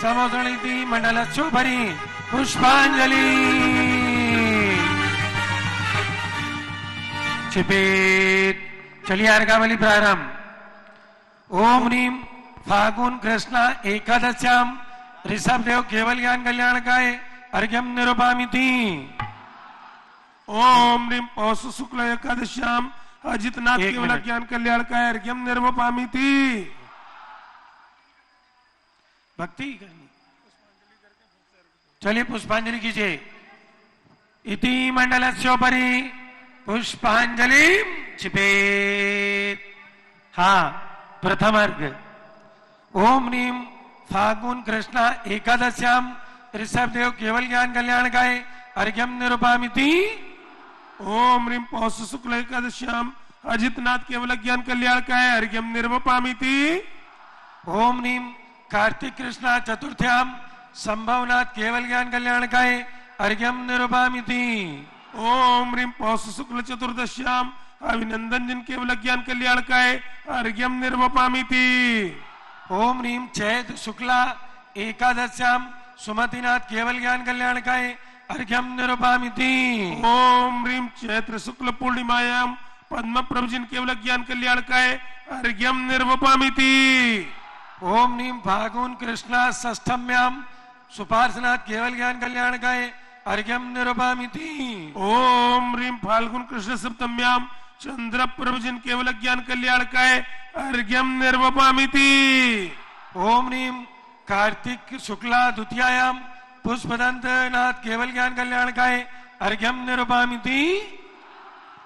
समोदणीति मंडलस्योपरि पुष्पांजलि छिपेत। चलिए अर्घावली प्रारंभ। ओम ह्रीं फागुन कृष्ण एकादश्याम ऋषभदेव केवल ज्ञान कल्याणकाय अर्घ्यम निरूपामिति। ओम ह्रीं पौष शुक्ल एकादश्याम अजितनाथ केवल ज्ञान कल्याणकाय अर्घ्यम निरूपामिति। भक्ति करनी। चलिए पुष्पांजलि कीजिए। इति मंडलस्योपरि पुष्पांजलि छिपेत। हाँ, प्रथम अर्घ। ओम ह्रीं फागुन कृष्ण एकादश्याम ऋषभदेव केवल ज्ञान कल्याणकाय अर्घ्यम निरूपामिति। ओम ह्रीं पौष शुक्ल एकादश्याम अजितनाथ केवल ज्ञान कल्याणकाय अर्घ्यम निरूपामिति। ओम ह्रीं कार्तिक कृष्ण चतुर्थ्याम संभवनाथ केवल ज्ञान कल्याणकाय अर्घ्यम निरूपामिति। ओम ह्रीं पौष शुक्ल चतुर्दश्याम अभिनंदन जिन केवल ज्ञान कल्याणकाय अर्घ्यम निरूपामिति। ओम ह्रीं चैत शुक्ला एकादश्याम सुमतिनाथ केवल ज्ञान कल्याणकाय अर्घ्यम निरूपामिति। ओम ह्रीं चैत्र शुक्ल पूर्णिमायाम पद्म प्रभु जिन केवल ज्ञान कल्याणकाय अर्घ्यम निरूपामिति। ओम ह्रीं फागुन कृष्ण षष्ठम्याम सुपार्शनाथ केवल ज्ञान कल्याणकाय अर्घ्यम निरूपामिति। ओम ह्रीं फाल्गुन कृष्ण सप्तम्याम चंद्र प्रभु जिन केवल ज्ञान कल्याणकाय अर्घ्यम निरूपामिति। ओम ह्रीं कार्तिक शुक्ला द्वितीयायाम पुष्पदंतनाथ केवल ज्ञान कल्याणकाय अर्घ्यम निरूपामिति।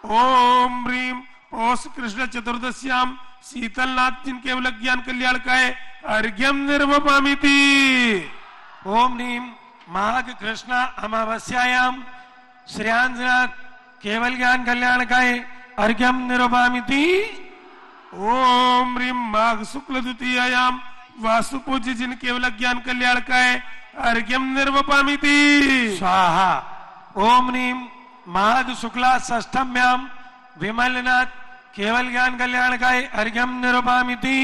ओम ह्रीं पौष कृष्ण चतुर्दश्याम शीतलनाथ जिन केवल ज्ञान कल्याणकाय अर्घ्यम निरूपामिति। ओम ह्रीं माघ कृष्ण अमावस्यायाम श्रेयांसनाथ केवल ज्ञान कल्याणकाय अर्घ्यम निरूपामिति। ओम ह्रीं माघ शुक्ल द्वितीयायाम वासुपूज्य जिन केवल ज्ञान कल्याणकाय अर्घ्यम निरूपामिति। स्वाहा। ओम ह्रीं माघ शुक्ला षष्ठम्याम विमलनाथ केवल ज्ञान कल्याणकाय अर्घ्यम निरूपामिति।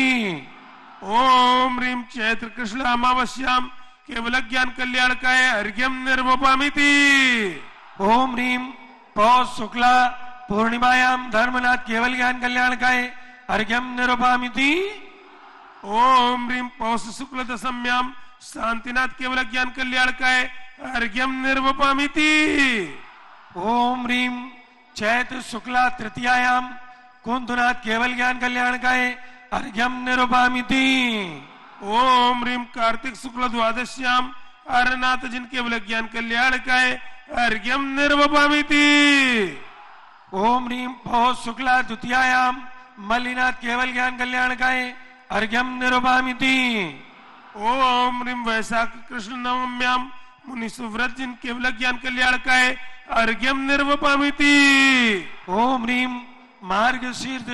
ओम ह्रीं चैत्र कृष्ण अमावस्याम केवल ज्ञान कल्याणकाय अर्घ्यम निरूपामिति। ओम ह्रीं पौष शुक्ला पूर्णिमायाम धर्मनाथ केवल ज्ञान कल्याणकाय अर्घ्यम निरूपामिति। ओम ह्रीं पौष शुक्ल दशम्याम शांतिनाथ केवल ज्ञान कल्याणकाय अर्घ्यम निरूपामिति। ओम ह्रीं चैत शुक्ला तृतीयायाम कुंदनाथ केवल ज्ञान कल्याणकाय अर्घ्यम निरूपामिति। ओम ह्रीं कार्तिक शुक्ल द्वादश्याम अरनाथ जिन केवल ज्ञान कल्याणकाय अर्घ्यम निरूपामिति। ओम ह्रीं पौष शुक्ला द्वितीयायाम मल्लिनाथ केवल ज्ञान कल्याणकाय अर्घ्यम निरूपामिति। ओम ह्रीं वैशाख कृष्ण नवम्याम मुनि सुव्रत जिन केवल ज्ञान कल्याणकाय अर्घ्यम निरूपामिति। ओम ह्रीं मार्गशीर्ष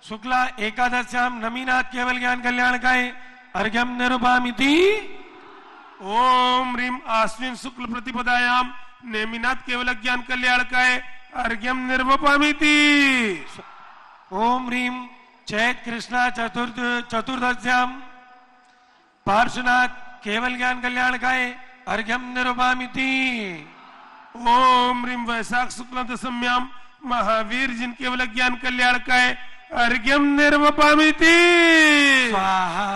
शुक्ला एकादश्याम नमीनाथ केवल ज्ञान कल्याणकाय अर्घ्यम निरूपामिति। ओम ह्रीं आश्विन शुक्ल प्रतिपदायाम नेमिनाथ केवल ज्ञान कल्याणकाय अर्घ्यम निरूपामिति। ओम ह्रीं चैत कृष्णा चतुर्दश्याम पार्श्वनाथ केवल ज्ञान कल्याणकाय अर्घ्यम निरूपामिति। ओम ह्रीं वैशाख शुक्ल दशम्याम महावीर जिन केवल ज्ञान कल्याणकाय अर्घ्यम निरूपामिति। स्वाहा।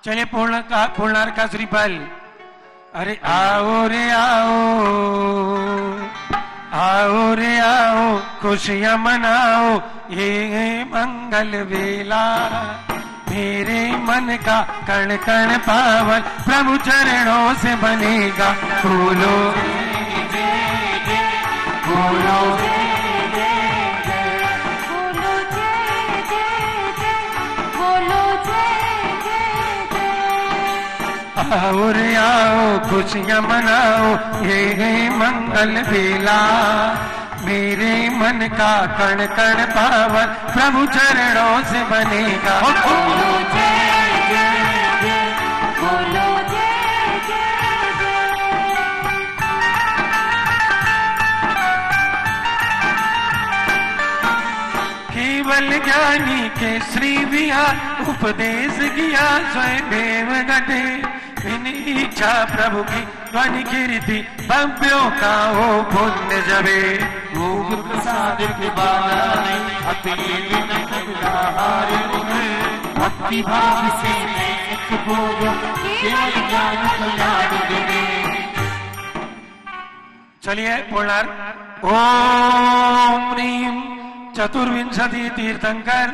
चलिए पूर्णार्घ का श्रीफल। अरे आओ रे आओ, आओ रे आओ, खुशियां मनाओ ये मंगल वेला। मेरे मन का कण कण पावन प्रभु चरणों से बनेगा। बोलो बोलो आओ रे आओ, खुशियां मनाओ ये मंगल वेला। मेरे मन का कण कण पावन प्रभु चरणों से बनेगा। बोलो जय जय जय, बोलो जय जय जय। केवल ज्ञानी के श्री विहार उपदेश किया स्वयं देव घटे। बिन इच्छा प्रभु की ध्वनि कीर्ति भव्यों का हो पुण्य जबे गुरु प्रसाद के बाला नहीं अति विनय बिलाहारी भक्ति भाव से एक भोग केवल ज्ञान कल्याण देवे। चलिए बोलणार ओम ह्रीम चतुर्विंशति तीर्थंकर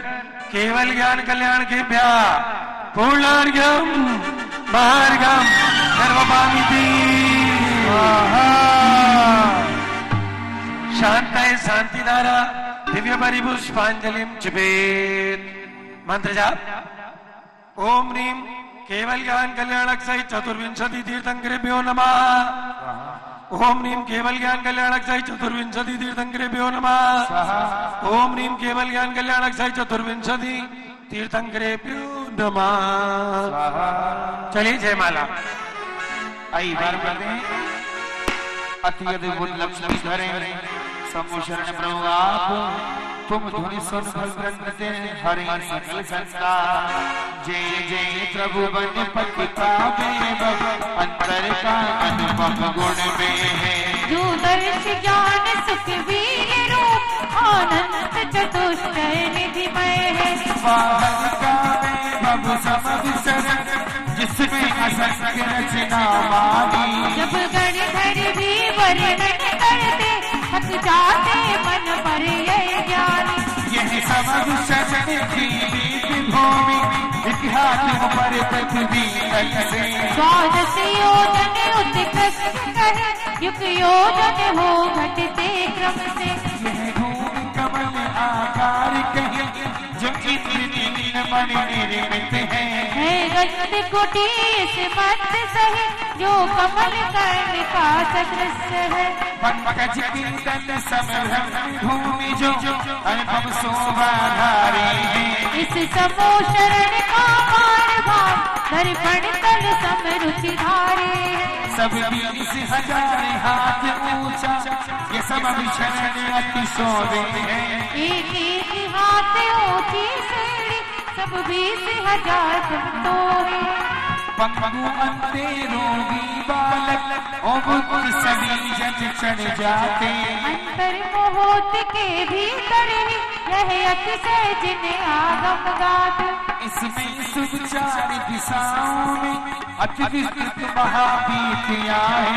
केवल ज्ञान कल्याण के भ्या पूर्णार्घ्यम महार्घ्यम सर्वपामिति शांताय शांतिधारा दिव्य परिपुष्पांजलिम चिपेत। मंत्र जाप ओम ह्रीम केवल ज्ञान कल्याणक सहित चतुर्विंशति तीर्थंकरेभ्यो नमः। ओम ह्रीम केवल ज्ञान कल्याणक सहित चतुर्विंशति तीर्थंकरेभ्यो नमः। ओम ह्रीम केवल ज्ञान कल्याणक सहित चतुर्विंशति तीर्थंकरेभ्यो नमः। चलिए जयमाला। आई बार बने अति अद्भुत लक्ष्मी धरे समोशरण प्रभु आप तुम धुनि सुन भगवंते हरि सकल संसार जय जय प्रभु बन पति पावे अंतर का अनुपम गुण में है जो दर्श ज्ञान सुख वीर रूप आनंद चतुष्टय निधिमय है वाहन का प्रभु समविसर जिसमें असंख्य रचना वाली जब गणधर भी वर्णन करते थक जाते मन पर ये ज्ञानी यह समविसर की भूमि इतिहास पर पृथ्वी तक से द्वादश योजन उत्कृष्ट कहे युग योजन हो घटते क्रम से यह भूमि कमल आकार कहे जो इंद्र मणि निर्मित है रक्त कोटि इस मत सहे जो कमल कर्ण का सदृश है पंकज कीर्तन समरम भूमि जो अनुपम शोभा धारी है इस समोशरण का मान भाव दर्पण तल समरुचि धारे है सब 20,000 हाथ ऊंचा ये सब विचरण अति शोभे है एक एक हाथ ऊंची सीढ़ी सब 20,000 तो है पंगु अंते रोगी बालक ओ बुद्धि सभी जन चढ़ जाते अंतर मोहोत के भीतर ही यह अतिशय जिन्हें आगम गात इसमें शुभ चार दिशाओं में अति विस्तृत महावीतियां है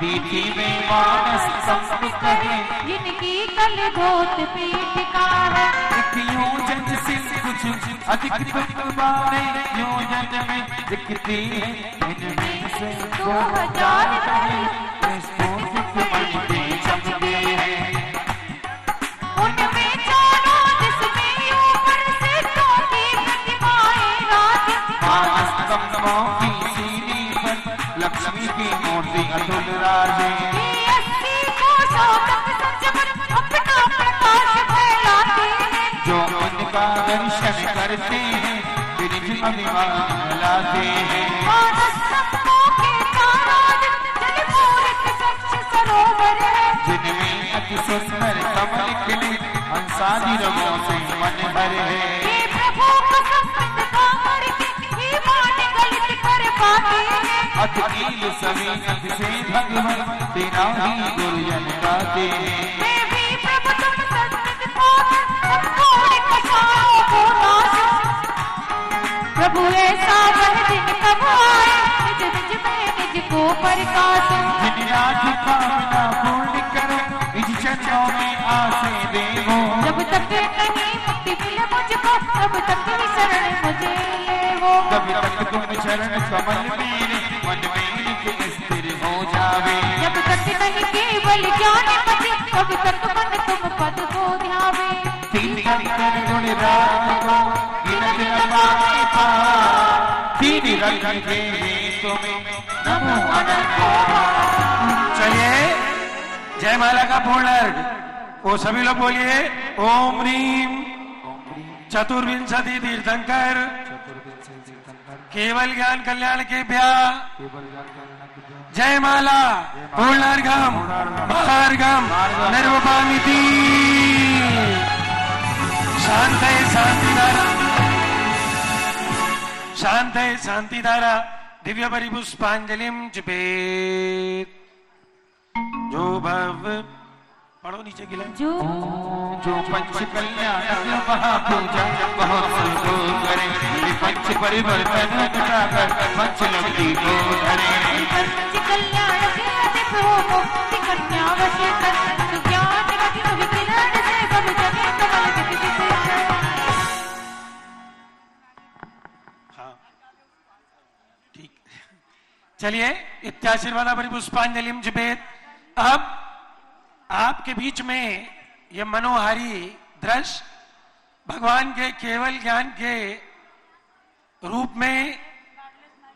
बीती में मानस संस्कृत है जिनकी कल धोत पीठिका है एक योजन से कुछ अधिक बारे योजन में दिखती है इनमें से 2,000 चमके हैं उनमें चारों दिस में ऊपर से टोटी प्रतिमाएं राज मानस स्तंभों की सीढ़ी पर लक्ष्मी की मूर्ति अतुल राजे 80 कोसों तक संजमन अपना प्रकाश फैलाते हैं जो उनका दर्शन करते हैं गिरिज अभिमान लाते हैं मानस स्तंभों के ताराज जल पूरक स्वच्छ सरोवर है जिनमें अति सुंदर कमल खिले हंसादी रंगों से मन भरे है ये प्रभु को संत कामर की ही मान गलित कर पाते हैं अतकील सभी अति से भगवान तेरा ही गुरुजन गाते हैं देवी प्रभु तुम संत पाकर संपूर्ण कषायों को नाश प्रभु ऐसा वह दिन कब आए निज निज में निज को प्रकाश जिन रात कामना पूर्ण करो निज चरणों में आसे देवो जब तक नहीं मुक्ति मिले मुझको तब तक ही शरण मुझे ले वो तब तक तुम चरण कमल मेरे मन में के स्थिर हो जावे जब तक नहीं केवल ज्ञान पति तब तक मन तुम पद को ध्यावे तीन कर गुण राम को गिनत न पाए पार तीन रंग के तुम्हें नमो अनंत चलिए जयमाला का पूर्ण अर्घ वो सभी लोग बोलिए ओम ह्रीम चतुर्विंशति तीर्थंकर केवल ज्ञान कल्याण के भ्या जयमाला पूर्णार्घम महार्घम निर्वपामिति शांतये शांतिधारा शांतये शांतिधारा दिव्य परिपुष्पांजलिम जपेत। जो भव पढ़ो नीचे गिला। जो पंच कल्याण महापूजा बहुत सुख करे, पंच परिवर्तन घटाकर पंच लक्ष्मी को धरे। पंच कल्याण के अधिक हो मुक्ति कन्या वशीकर, ज्ञान रत्न विकिरण से सब जगे कमल विकसित। हाँ ठीक, चलिए इत्याशीर्वाद परिपुष्पांजलिम जपेत। अब आपके बीच में ये मनोहारी दृश्य भगवान के केवल ज्ञान के रूप में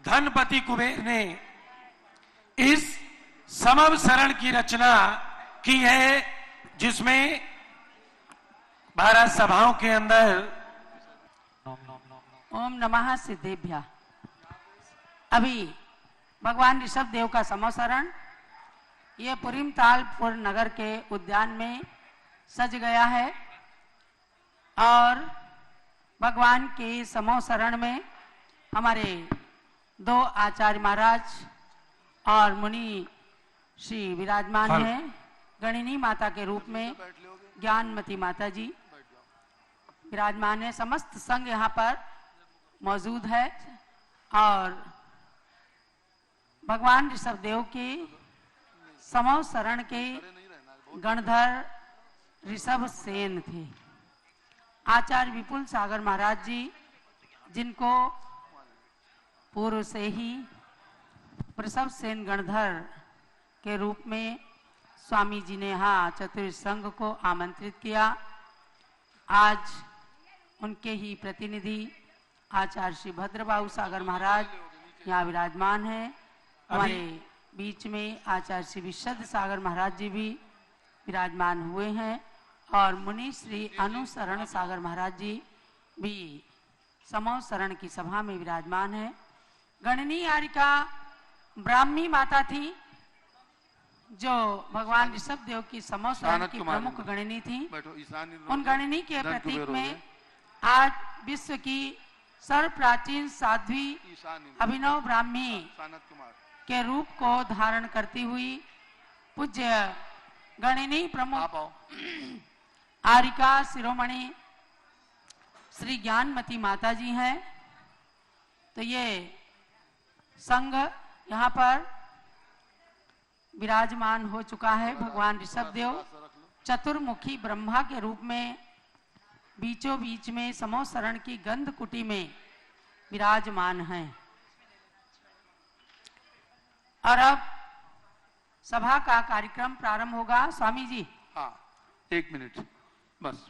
धनपति कुबेर ने इस समवसरण की रचना की है, जिसमें 12 सभाओं के अंदर ओम नमः सिद्धेभ्यः। अभी भगवान ऋषभ देव का समवसरण ये पुरीमतालपुर नगर के उद्यान में सज गया है और भगवान के समवसरण में हमारे 2 आचार्य महाराज और मुनि श्री विराजमान हैं। गणिनी माता के रूप में ज्ञानमती माता जी विराजमान है। समस्त संघ यहाँ पर मौजूद है और भगवान ऋषभ देव के समवसरण के गणधर ऋषभ सेन थे। आचार्य विपुल सागर महाराज जी, जिनको पूर्व से ही ऋषभ सेन गणधर के रूप में स्वामी जी ने यहाँ चतुर्थ संघ को आमंत्रित किया, आज उनके ही प्रतिनिधि आचार्य श्री भद्रबाहु सागर महाराज यहाँ विराजमान हैं। हमारे बीच में आचार्य श्री विशुद्ध सागर महाराज जी भी विराजमान हुए हैं और मुनि श्री अनुसरण सागर महाराज जी भी समवसरण की सभा में विराजमान है। गणनी आरिका ब्राह्मी माता थी, जो भगवान ऋषभ देव की समवसरण की प्रमुख गणनी थी। उन गणनी के प्रतीक में आज विश्व की सर्व प्राचीन साध्वी अभिनव ब्राह्मी के रूप को धारण करती हुई पूज्य गणिनी प्रमुख आरिका शिरोमणि श्री ज्ञानमती माता जी हैं। तो ये संघ यहाँ पर विराजमान हो चुका है। भगवान ऋषभ देव चतुर्मुखी ब्रह्मा के रूप में बीचों बीच में समवसरण की गंध कुटी में विराजमान हैं। और अब सभा का कार्यक्रम प्रारंभ होगा। स्वामी जी। हाँ, 1 मिनट बस।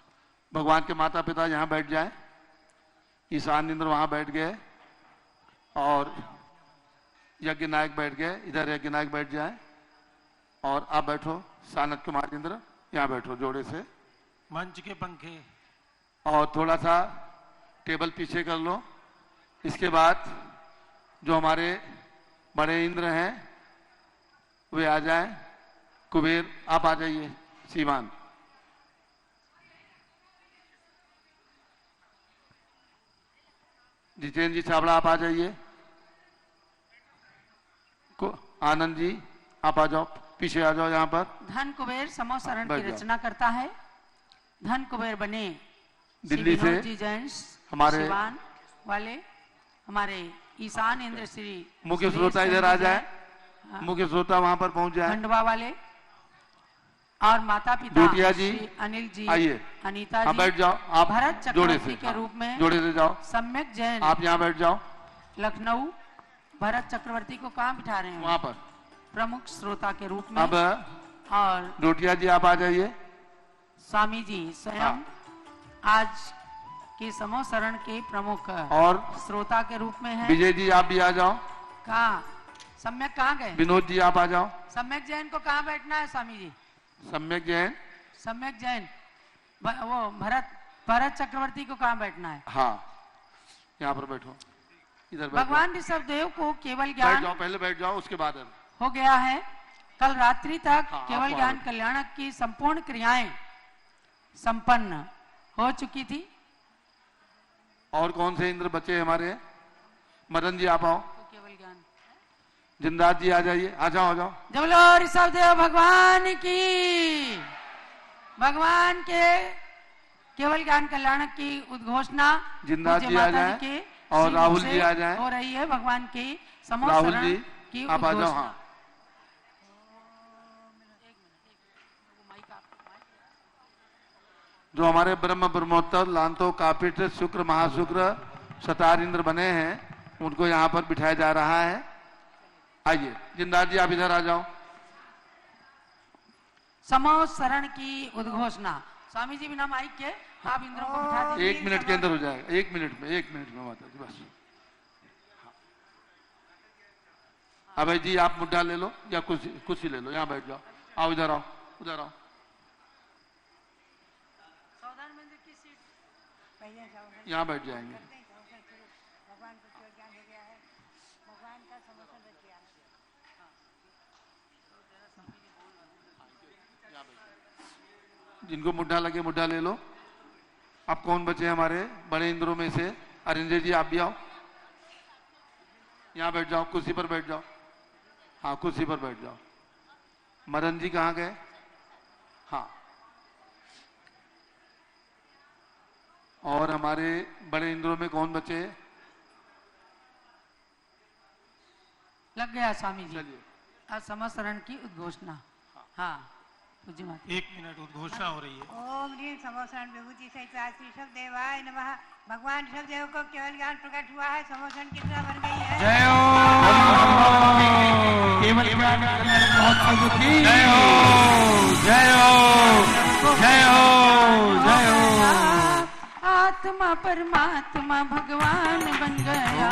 भगवान के माता पिता यहाँ बैठ जाए, ईशान इंद्र वहां बैठ गए और यज्ञ नायक बैठ गए, इधर यज्ञ नायक बैठ जाए और आप बैठो। सानत कुमार इंद्र यहाँ बैठो जोड़े से। मंच के पंखे और थोड़ा सा टेबल पीछे कर लो। इसके बाद जो हमारे बड़े इंद्र हैं वे आ जाएं। कुबेर आप आ जाइए। सीमान, जितेंद्र जी छाबड़ा आप आ जाइए। आनंद जी आप आ जाओ, पीछे आ जाओ। यहाँ पर धन कुबेर समवसरण की रचना करता है। धन कुबेर बने दिल्ली से जी जैन हमारे सिवान वाले, हमारे ईशान इंद्र श्री मुख्य श्रोता इधर आ जाए। मुख्य श्रोता वहां पर पहुंच जाए। खंडवा वाले और माता पिता डोटिया जी, श्री अनिल जी, आइए। अनीता जी, बैठ जाओ आप भरत जोड़े चक्रवर्ती से। के रूप में जोड़े से जाओ। सम्यक जैन आप यहाँ बैठ जाओ। लखनऊ भरत चक्रवर्ती को कहाँ बिठा रहे हैं? वहां पर प्रमुख श्रोता के रूप में। अब और डोटिया जी आप आ जाइए। स्वामी जी स्वयं आज के समवसरण के प्रमुख और श्रोता के रूप में है। विजय जी आप भी आ जाओ। कहाँ सम्यक कहाँ गए? विनोद जी आप आ जाओ। सम्यक जैन को कहाँ बैठना है स्वामी जी? सम्यक जैन, सम्यक जैन वो भरत चक्रवर्ती को कहाँ बैठना है? हाँ यहाँ पर बैठो। इधर भगवान ऋषभ देव को केवल बैठ ज्ञान जाओ, पहले बैठ जाओ, उसके बाद हो गया है। कल रात्रि तक हाँ, केवल ज्ञान कल्याणक की संपूर्ण क्रियाएं संपन्न हो चुकी थी। और कौन से इंद्र बचे हमारे? मदन जी आप आओ। तो केवल ज्ञान। जिंदात जी आ जाइए, आ जाओ आ जाओ। जब लो ऋषभ देव भगवान की, भगवान के केवल ज्ञान कल्याण की उद्घोषणा जिंदात पूज्य जी आ माता जाएं के और श्री राहुल मुख जी से आ जाएं। हो रही है भगवान की समूह राहुल शरण जी की आप आ जाओ। उद्घोषणा। हाँ, जो हमारे ब्रह्म ब्रह्मोत्तर लांतो कापिट शुक्र महाशुक्र शतार इंद्र बने हैं उनको यहाँ पर बिठाया जा रहा है। आइए जिंदात जी आप इधर आ जाओ। समूह शरण की उद्घोषणा। स्वामी जी बिना माइक के आप इंद्रों को बिठा दीजिए। 1 मिनट के अंदर हो जाएगा, 1 मिनट में माता जी बस। अभय जी आप मुद्दा ले लो या कुर्सी ले लो, यहाँ बैठ जाओ। आओ इधर आओ, उधर आओ। यहाँ बैठ जाएंगे। जिनको मुद्दा लगे मुद्दा ले लो। अब कौन बचे हमारे बड़े इंद्रों में से? अरिंदर जी आप भी आओ, यहाँ बैठ जाओ, कुर्सी पर बैठ जाओ। हाँ कुर्सी पर बैठ जाओ। मदन जी कहाँ गए? हाँ, और हमारे बड़े इंद्रों में कौन बचे? लग गया स्वामी जी। चलिए आज समूह शरण की उद्घोषणा। हाँ पूज्य माता। 1 मिनट उद्घोषणा हो रही है। ओम ह्रीं समोषण विभूति सहित श्री ऋषभ देवाय नमः। भगवान ऋषभ देव को केवल ज्ञान प्रकट हुआ है, समोषण की तरह बन गई है। जय हो, केवल ज्ञान महोत्सव की जय हो, जय हो, जय हो, जय हो। आत्मा परमात्मा भगवान बन गया।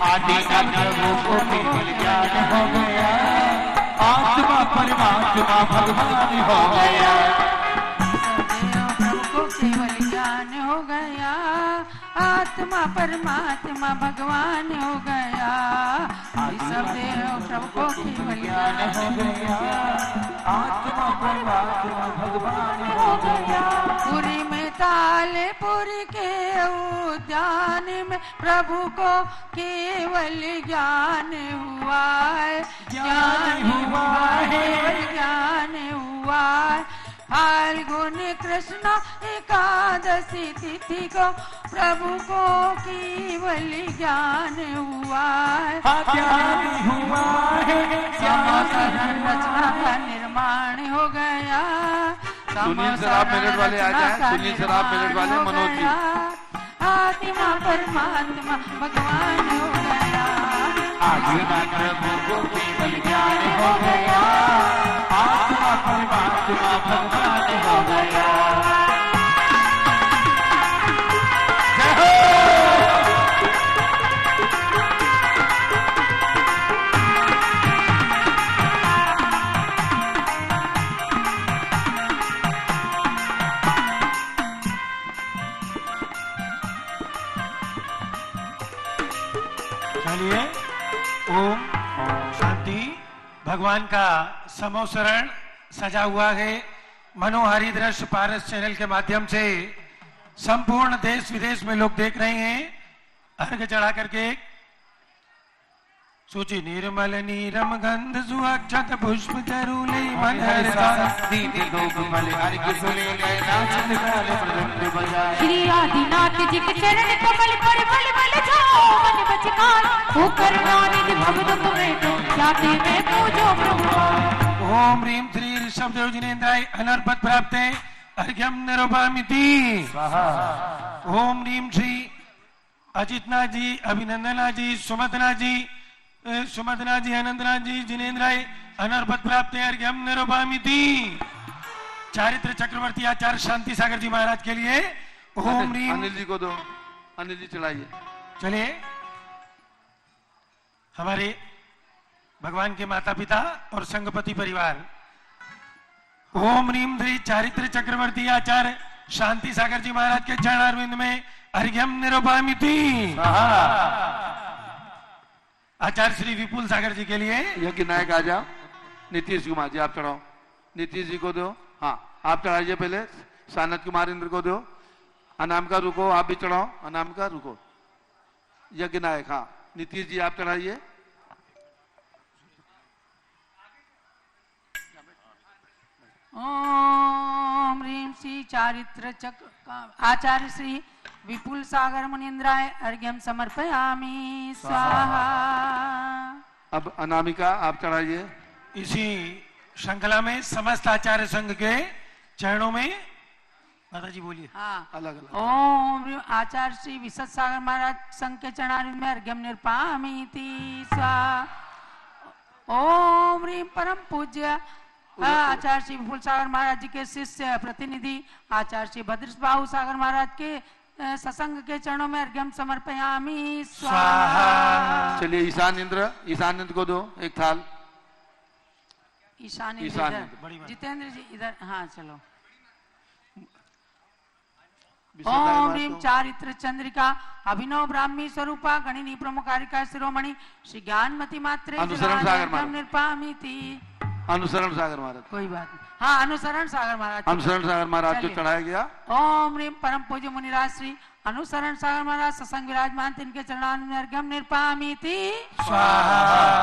आदि प्रभु को केवल ज्ञान हो गया। आत्मा परमात्मा भगवान हो गया। सदैव प्रभु को केवल ज्ञान हो गया। आत्मा परमात्मा भगवान हो गया। सदैव प्रभु को केवल ज्ञान हो गया। आत्मा परमात्मा भगवान हो गया। पुरी में ताले पुरी के उद्यान में प्रभु को केवल ज्ञान हुआ है। ज्ञान हुआ है, ज्ञान हुआ है। फाल्गुन कृष्ण एकादशी तिथि को प्रभु को केवल ज्ञान हुआ है। ज्ञान हुआ है। शरण रचना का निर्माण हो गया। सुनील सर आप मिनट वाले आ जाएं। सुनील सर आप मिनट वाले। मनोज जी आत्मा परमात्मा भगवान हो गया। आत्मा प्रभु को केवल ज्ञान हो गया। आत्मा परमात्मा भगवान हो गया। चलिए ओम शांति। भगवान का समूह शरण सजा हुआ है। मनोहारी दृश्य पारस चैनल के माध्यम से संपूर्ण देश विदेश में लोग देख रहे हैं। अर्घ चढ़ा करके सूची निर्मल नीरम गंध सुअक्षत पुष्प चरूले मनहर श्री आदिनाथ जी के चरण कमल पर बल बल जाओ मन बचकान हो करुणानिधि भव दुख में जाते में पूजो प्रभु। ओम ह्रीं श्री ऋषभ देव जिनेन्द्राय अनर्पत प्राप्ते अर्घ्यम निरूपयामि। ओम ह्रीं श्री अजितना जी, अभिनंदना जी, सुमतना जी, आनंदना जी, जिनेन्द्राय अनर्पत प्राप्ते अर्घ्यम निरूपयामि। चारित्र चक्रवर्ती आचार्य शांति सागर जी महाराज के लिए ओम ह्रीं। अनिल जी को दो, अनिल जी चलाइए। चलिए हमारे भगवान के माता पिता और संगपति परिवार ओम ह्रीं श्री चारित्र चक्रवर्ती आचार्य शांति सागर जी महाराज के चरणारविंद में अर्घ्यम निरूपयामि। आचार्य श्री विपुल सागर जी के लिए यज्ञ नायक आ जाओ। नीतीश कुमार जी आप चढ़ाओ। नीतीश जी को दो। हाँ आप चढ़ाइए पहले। सानत कुमार इंद्र को दो। अनामिका रुको, आप भी चढ़ाओ। अनामिका रुको। यज्ञ नायक हाँ नीतीश जी आप चढ़ाइए। ओम ह्रीं श्री चारित्र चक आचार्य श्री विपुल सागर मुनीन्द्राय अर्घ्यम समर्पयामि स्वाहा। अब अनामिका आप चढ़ाइए। इसी श्रृंखला में समस्त आचार्य संघ के चरणों में माता जी बोलिए। हाँ, अलग अलग। ओम आचार्य श्री विशद सागर महाराज संघ के चरणारविंद में अर्घ्यम निर्पामीति स्वाहा। ओम ह्रीं परम पूज्य आचार्य श्री विपुल सागर महाराज जी के शिष्य प्रतिनिधि आचार्य श्री भद्रबाहु सागर महाराज के सत्संग के चरणों में अर्घ्यम समर्पयामि स्वाहा। चलिए ईशान इंद्र को दो एक थाल। ईशान ईशान इधर, जितेंद्र जी इधर। हाँ चलो। विश्वदाय ओम मातो। ह्रीं चारित्र चंद्रिका अभिनव ब्राह्मी स्वरूपा गणिनी प्रमुखारिका शिरोमणि श्री ज्ञानमती मात्रे अनुसरण सागर महाराज। निर्पामीति। अनुसरण सागर महाराज। कोई बात नहीं। हाँ, अनुसरण सागर महाराज। अनुसरण सागर महाराज को चलिए। चढ़ाया गया। ओम ह्रीं परम पूज्य मुनिराज श्री अनुसरण सागर महाराज सत्संग विराजमान तिनके चरणारविंद में अर्घ्यम निर्पामीति स्वाहा।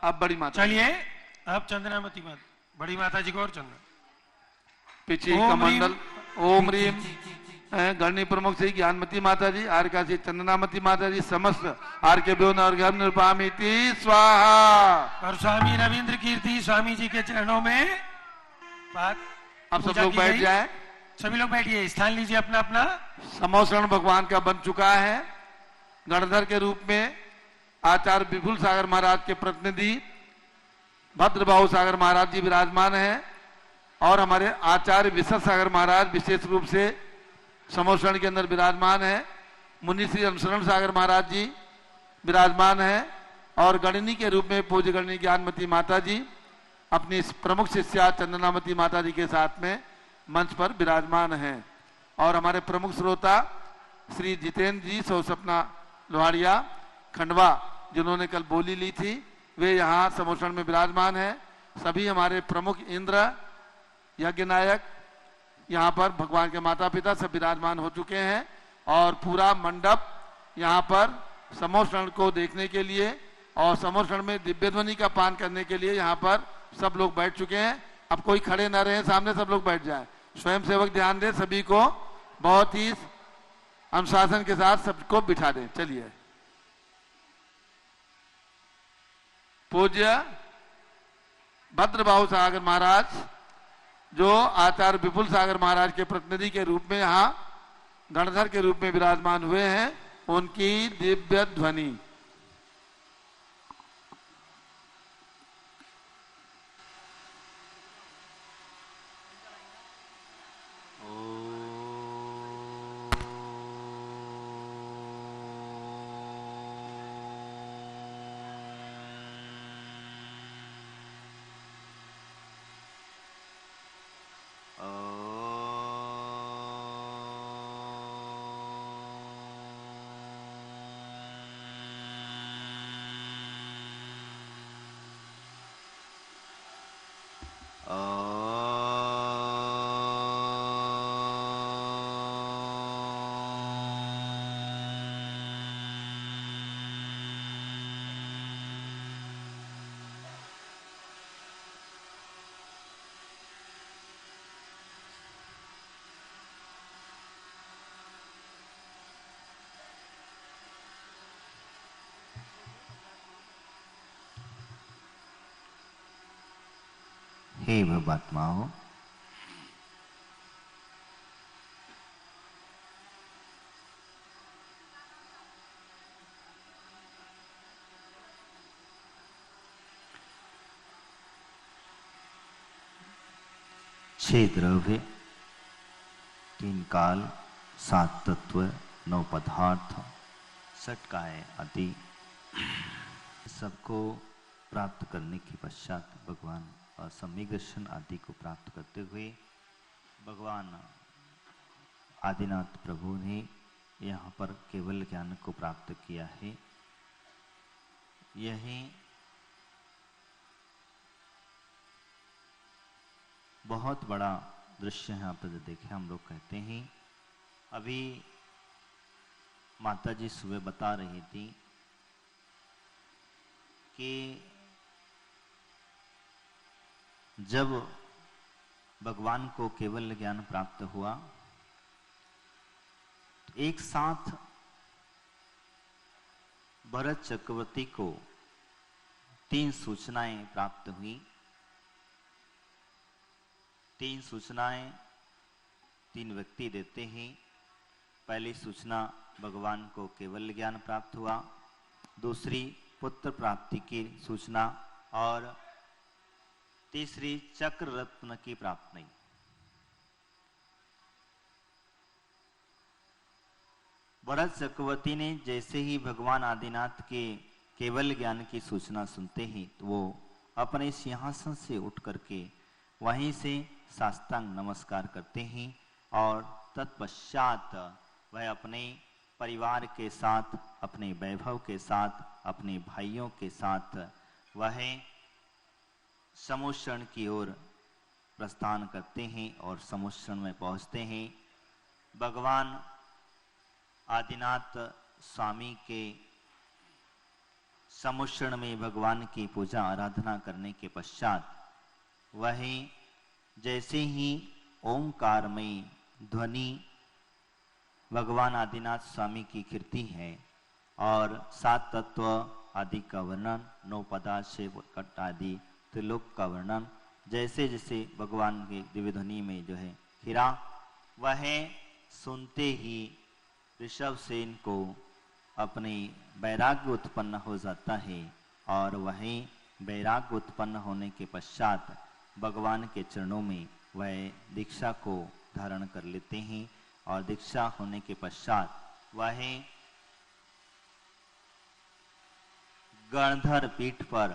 अब बड़ी माता। चलिए अब चंदनामती माता, बड़ी माता जी को और चंदन। पीछे ओम कमंडल। ओम रीम गणनी प्रमुख श्री ज्ञानमती माता जी, आर का श्री चंदनामती माता जी, समस्त आर के ब्योन और गर्भ निर्पामिति स्वाहा। और स्वामी रविंद्र कीर्ति स्वामी जी के चरणों में बात। अब सब पूजा लोग की बैठ गई। जाएं। सभी लोग बैठिए, स्थान लीजिए अपना अपना। समोसरण भगवान का बन चुका है। गणधर के रूप में आचार्य विपुल सागर महाराज के प्रतिनिधि भद्रबाहु सागर महाराज जी विराजमान हैं और हमारे आचार्य विशद सागर महाराज विशेष रूप से समोसरण के अंदर विराजमान है। मुनि श्री अनुसरण सागर महाराज जी विराजमान है और गणिनी के रूप में पूज्य गणिनी ज्ञानमती माता जी अपनी प्रमुख शिष्या चंदनामती माता जी के साथ में मंच पर विराजमान हैं। और हमारे प्रमुख श्रोता श्री जितेंद्र जी सौसपना लोहाड़िया खंडवा, जिन्होंने कल बोली ली थी, वे यहाँ समोसरण में विराजमान हैं। सभी हमारे प्रमुख इंद्र यज्ञ नायक यहाँ पर भगवान के माता पिता सब विराजमान हो चुके हैं और पूरा मंडप यहाँ पर समोसरण को देखने के लिए और समोसरण में दिव्य ध्वनि का पान करने के लिए यहाँ पर सब लोग बैठ चुके हैं। अब कोई खड़े न रहे, सामने सब लोग बैठ जाएं। स्वयं सेवक ध्यान दें, सभी को बहुत ही अनुशासन के साथ सबको बिठा दें। चलिए। पूज्य भद्रबाहु सागर महाराज जो आचार्य विपुल सागर महाराज के प्रतिनिधि के रूप में यहाँ गणधर के रूप में विराजमान हुए हैं, उनकी दिव्य ध्वनि। हे भगवात्माओं, छह द्रव्य, तीन काल, सात तत्व, 9 पदार्थ, षटकाय आदि सबको प्राप्त करने के पश्चात भगवान और सम्यक दर्शन आदि को प्राप्त करते हुए भगवान आदिनाथ प्रभु ने यहाँ पर केवल ज्ञान को प्राप्त किया है। यही बहुत बड़ा दृश्य है। आप देखें, हम लोग कहते हैं, अभी माता जी सुबह बता रही थी कि जब भगवान को केवल ज्ञान प्राप्त हुआ। एक साथ भरत चक्रवर्ती को 3 सूचनाएं प्राप्त हुई। 3 सूचनाएं 3 व्यक्ति देते हैं। पहली सूचना भगवान को केवल ज्ञान प्राप्त हुआ, दूसरी पुत्र प्राप्ति की सूचना और तीसरी चक्र रत्न की प्राप्ति। भरत चक्रवर्ती ने जैसे ही भगवान आदिनाथ के केवल ज्ञान की सूचना सुनते ही तो वो अपने सिंहासन से उठ करके वहीं से साष्टांग नमस्कार करते हैं और तत्पश्चात वह अपने परिवार के साथ, अपने वैभव के साथ, अपने भाइयों के साथ वह समुद्र की ओर प्रस्थान करते हैं और समुद्र में पहुंचते हैं। भगवान आदिनाथ स्वामी के समुद्र में भगवान की पूजा आराधना करने के पश्चात वह जैसे ही ओंकार में ध्वनि भगवान आदिनाथ स्वामी की कीर्ति है और 7 तत्व आदि का वर्णन, 9 पदार्थ से कट आदि त्रिलोक का वर्णन जैसे जैसे भगवान के दिव्य ध्वनि में जो है हीरा, वह सुनते ही ऋषभ सेन को अपने वैराग्य उत्पन्न हो जाता है और वही वैराग्य उत्पन्न होने के पश्चात भगवान के चरणों में वह दीक्षा को धारण कर लेते हैं और दीक्षा होने के पश्चात वह गणधर पीठ पर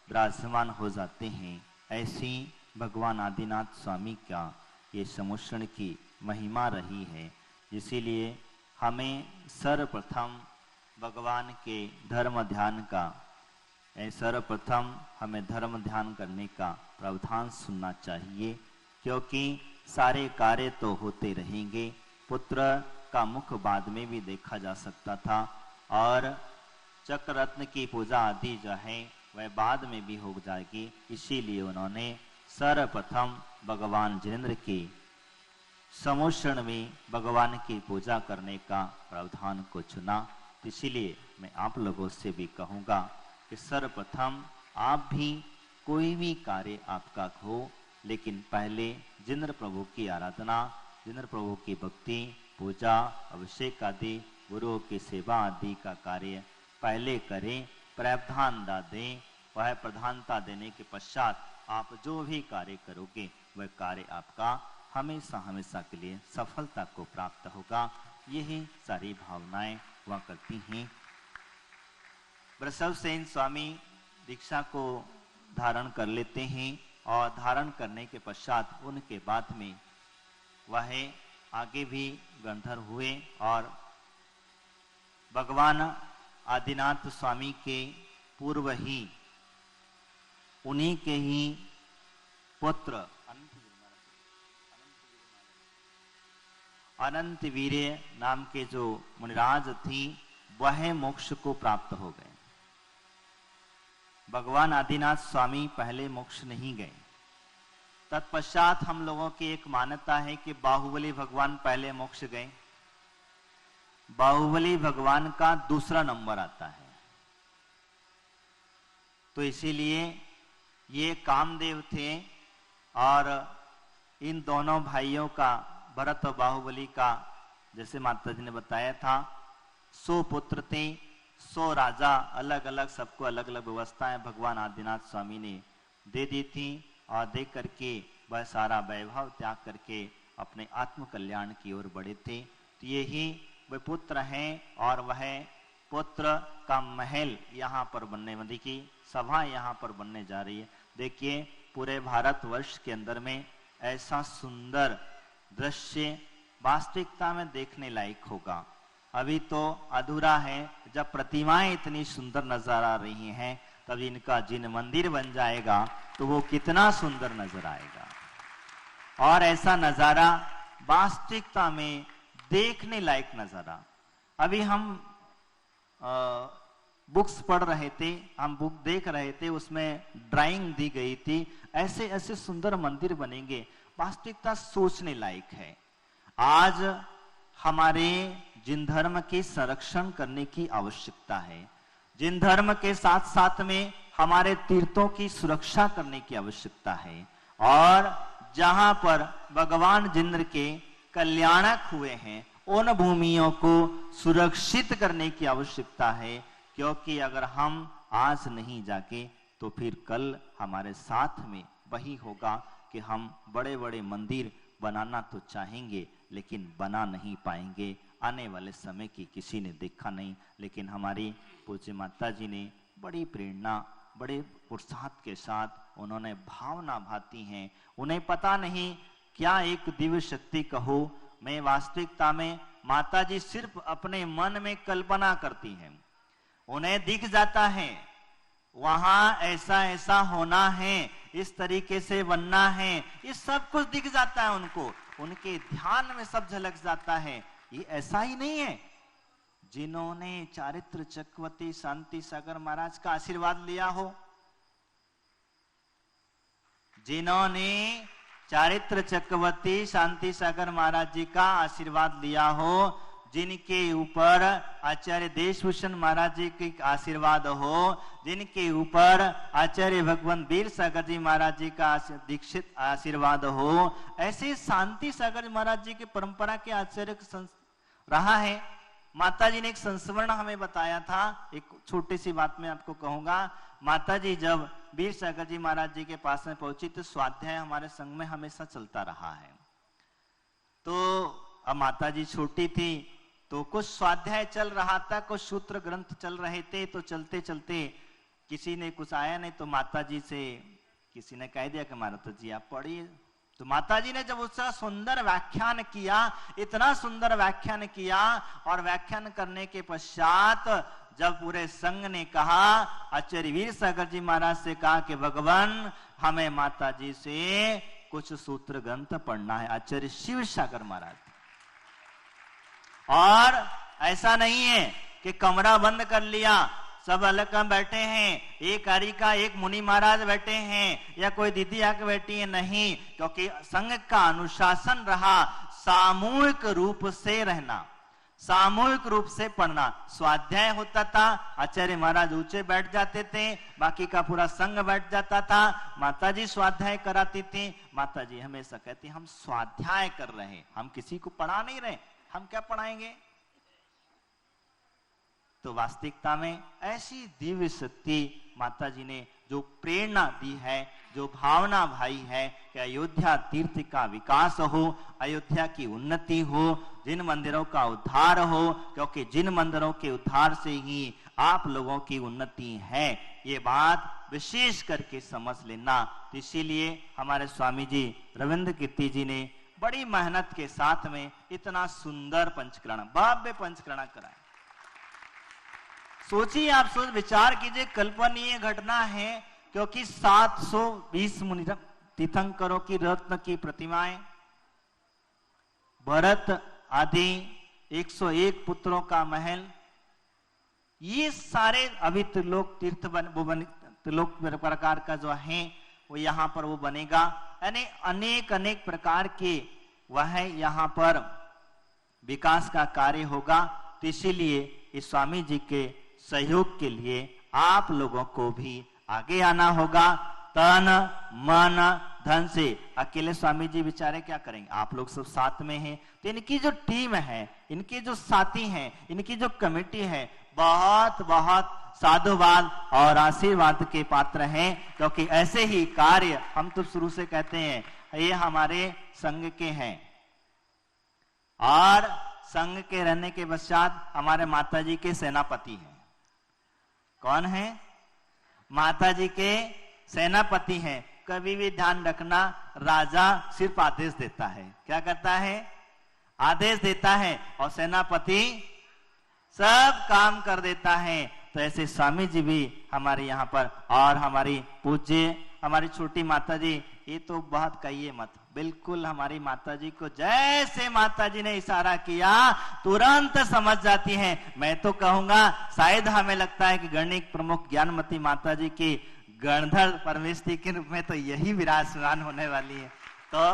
विराजमान हो जाते हैं। ऐसी भगवान आदिनाथ स्वामी का ये समुद्र की महिमा रही है। इसीलिए हमें सर्वप्रथम भगवान के धर्म ध्यान का सर्वप्रथम हमें धर्म ध्यान करने का प्रावधान सुनना चाहिए, क्योंकि सारे कार्य तो होते रहेंगे। पुत्र का मुख बाद में भी देखा जा सकता था और चक्र रत्न की पूजा आदि जो है वह बाद में भी हो जाएगी। इसीलिए उन्होंने सर्वप्रथम भगवान जिनेंद्र की समुद्र में भगवान की पूजा करने का प्रावधान को चुना। इसीलिए मैं आप लोगों से भी कहूँगा कि सर्वप्रथम आप भी कोई भी कार्य आपका हो, लेकिन पहले जिनेंद्र प्रभु की आराधना, जिनेंद्र प्रभु की भक्ति, पूजा, अभिषेक आदि, गुरुओं की सेवा आदि का कार्य पहले करें, प्रावधान दें। वह प्रधानता देने के पश्चात आप जो भी कार्य करोगे वह कार्य आपका हमेशा हमेशा के लिए सफलता को प्राप्त होगा। यही सारी भावनाएं हुआ करती हैं। ऋषभ सेन स्वामी दीक्षा को धारण कर लेते हैं और धारण करने के पश्चात उनके बाद में वह आगे भी गंधर हुए और भगवान आदिनाथ स्वामी के पूर्व ही उन्हीं के ही पुत्र अनंत वीर्य नाम के जो मुनिराज थी वह मोक्ष को प्राप्त हो गए। भगवान आदिनाथ स्वामी पहले मोक्ष नहीं गए। तत्पश्चात हम लोगों की एक मान्यता है कि बाहुबली भगवान पहले मोक्ष गए। बाहुबली भगवान का दूसरा नंबर आता है। तो इसीलिए ये कामदेव थे और इन दोनों भाइयों का, भरत और बाहुबली का, जैसे माता जी ने बताया था, 100 पुत्र थे, 100 राजा, अलग अलग, सबको अलग अलग व्यवस्थाएं भगवान आदिनाथ स्वामी ने दे दी थी और दे करके वह सारा वैभव त्याग करके अपने आत्म कल्याण की ओर बढ़े थे। तो यही वह पुत्र हैं और वह पुत्र का महल यहाँ पर बनने, मतलब की सभा यहाँ पर बनने जा रही है। देखिए पूरे भारतवर्ष के अंदर में ऐसा सुंदर दृश्य वास्तविकता में देखने लायक होगा। अभी तो अधूरा है। जब प्रतिमाएं इतनी सुंदर नजर आ रही हैं तब इनका जिन मंदिर बन जाएगा तो वो कितना सुंदर नजर आएगा। और ऐसा नजारा वास्तविकता में देखने लायक नजारा। अभी हम बुक्स पढ़ रहे थे, हम बुक देख रहे थे, उसमें ड्राइंग दी गई थी, ऐसे ऐसे सुंदर मंदिर बनेंगे। वास्तविकता सोचने लायक है। आज हमारे जिन धर्म के संरक्षण करने की आवश्यकता है, जिन धर्म के साथ साथ में हमारे तीर्थों की सुरक्षा करने की आवश्यकता है, और जहां पर भगवान जिंद्र के कल्याणक हुए हैं उन भूमियों को सुरक्षित करने की आवश्यकता है। क्योंकि अगर हम आज नहीं जागे तो फिर कल हमारे साथ में वही होगा कि हम बड़े बड़े मंदिर बनाना तो चाहेंगे लेकिन बना नहीं पाएंगे। आने वाले समय की किसी ने देखा नहीं, लेकिन हमारी पूज्य माता जी ने बड़ी प्रेरणा, बड़े उत्साह के साथ उन्होंने भावना भाती हैं। उन्हें पता नहीं क्या एक दिव्य शक्ति कहो, मैं वास्तविकता में माता जी सिर्फ अपने मन में कल्पना करती हैं। उन्हें दिख जाता है वहां ऐसा ऐसा होना है, इस तरीके से बनना है, ये सब कुछ दिख जाता है उनको, उनके ध्यान में सब झलक जाता है। ये ऐसा ही नहीं है जिन्होंने चारित्र चक्रवर्ती शांति सागर महाराज का आशीर्वाद लिया हो, जिन्होंने चारित्र चक्रवर्ती शांति सागर महाराज जी का आशीर्वाद लिया हो, जिनके ऊपर आचार्य देशभूषण महाराज जी का आशीर्वाद हो, जिनके ऊपर आचार्य भगवान वीर सागर जी महाराज जी का दीक्षित आशीर्वाद हो, ऐसे शांति सागर महाराज जी की परंपरा के आचार्य रहा है। माता जी ने एक संस्मरण हमें बताया था, एक छोटी सी बात मैं आपको कहूंगा। माता जी जब वीर सागर जी महाराज जी के पास में पहुंची तो स्वाध्याय हमारे संघ में हमेशा चलता रहा है। तो अब माता जी छोटी थी तो कुछ स्वाध्याय चल रहा था, कुछ सूत्र ग्रंथ चल रहे थे, तो चलते चलते किसी ने कुछ आया नहीं तो माता जी से किसी ने कह दिया कि माता जी आप पढ़िए। तो माता जी ने जब उसका सुंदर व्याख्यान किया, इतना सुंदर व्याख्यान किया, और व्याख्यान करने के पश्चात जब पूरे संघ ने कहा, आचार्य वीर सागर जी महाराज से कहा कि भगवान हमें माता जी से कुछ सूत्र ग्रंथ पढ़ना है, आचार्य शिव सागर महाराज। और ऐसा नहीं है कि कमरा बंद कर लिया, सब अलग बैठे हैं, एक हरि का एक मुनि महाराज बैठे हैं या कोई दीदी आके बैठी है, नहीं। क्योंकि संघ का अनुशासन रहा सामूहिक रूप से रहना, सामूहिक रूप से पढ़ना। स्वाध्याय होता था, आचार्य महाराज ऊंचे बैठ जाते थे, बाकी का पूरा संघ बैठ जाता था, माता जी स्वाध्याय कराती थी। माता जी हमेशा कहती हम स्वाध्याय कर रहे हैं, हम किसी को पढ़ा नहीं रहे, हम क्या पढ़ाएंगे। तो वास्तविकता में ऐसी दिव्य शक्ति माता जी ने जो प्रेरणा दी है, जो भावना भाई है कि अयोध्या तीर्थ का विकास हो, अयोध्या की उन्नति हो, जिन मंदिरों का उद्धार हो, क्योंकि जिन मंदिरों के उद्धार से ही आप लोगों की उन्नति है, ये बात विशेष करके समझ लेना। तो इसीलिए हमारे स्वामी जी रविंद्र कीर्ति जी ने बड़ी मेहनत के साथ में इतना सुंदर पंचकरण, भव्य पंचकरण कराया। सोचिए, आप सोच विचार कीजिए, कल्पनीय घटना है, क्योंकि 720 मुनि तीर्थंकरों की रत्न की प्रतिमाएं, भरत आदि 101 पुत्रों का महल, ये सारे अभी त्रिलोक तीर्थ त्रिलोक प्रकार का जो है वो यहाँ पर वो बनेगा। यानी अनेक अनेक प्रकार के वह यहाँ पर विकास का कार्य होगा। तो इसीलिए इस स्वामी जी के सहयोग के लिए आप लोगों को भी आगे आना होगा, तन मन धन से। अकेले स्वामी जी बेचारे क्या करेंगे, आप लोग सब साथ में हैं। तो इनकी जो टीम है, इनके जो साथी हैं, इनकी जो कमेटी है, बहुत बहुत साधुवाद और आशीर्वाद के पात्र हैं। क्योंकि ऐसे ही कार्य हम तो शुरू से कहते हैं ये हमारे संघ के हैं, और संघ के रहने के पश्चात हमारे माता जी के सेनापति हैं। कौन है? माता जी के सेनापति हैं। कभी भी ध्यान रखना, राजा सिर्फ आदेश देता है। क्या करता है? आदेश देता है, और सेनापति सब काम कर देता है। तो ऐसे स्वामी जी भी हमारे यहाँ पर, और हमारी पूज्य हमारी छोटी माता जी, ये तो बहुत कहिए मत, बिल्कुल हमारी माता जी को जैसे माता जी ने इशारा किया तुरंत समझ जाती हैं। मैं तो कहूंगा शायद हमें लगता है कि गणिक प्रमुख ज्ञानमती माता जी की गणधर परमेष्ठी के रूप में तो यही विराजमान होने वाली है। तो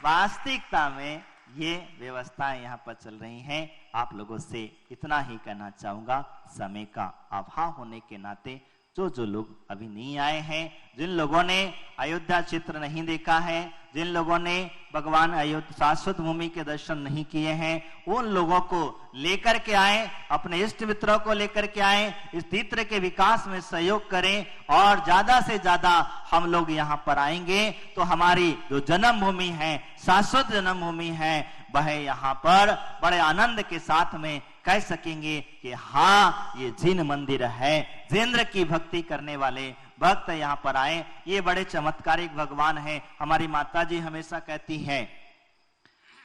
वास्तविकता में ये व्यवस्थाएं यहाँ पर चल रही हैं। आप लोगों से इतना ही कहना चाहूंगा, समय का अभाव होने के नाते जो लोग अभी नहीं आए हैं, जिन लोगों ने अयोध्या क्षेत्र नहीं देखा है, जिन लोगों ने भगवान अयोध्या शाश्वत भूमि के दर्शन नहीं किए हैं, उन लोगों को लेकर के आए, अपने इष्ट मित्रों को लेकर के आए, इस तीर्थ के विकास में सहयोग करें और ज्यादा से ज्यादा हम लोग यहाँ पर आएंगे तो हमारी जो जन्मभूमि है, शाश्वत जन्मभूमि है, वह यहाँ पर बड़े आनंद के साथ में कह सकेंगे कि हाँ, ये जिन मंदिर है, जिनेंद्र की भक्ति करने वाले भक्त यहाँ पर आए, ये बड़े चमत्कारिक भगवान है। हमारी माता जी हमेशा कहती है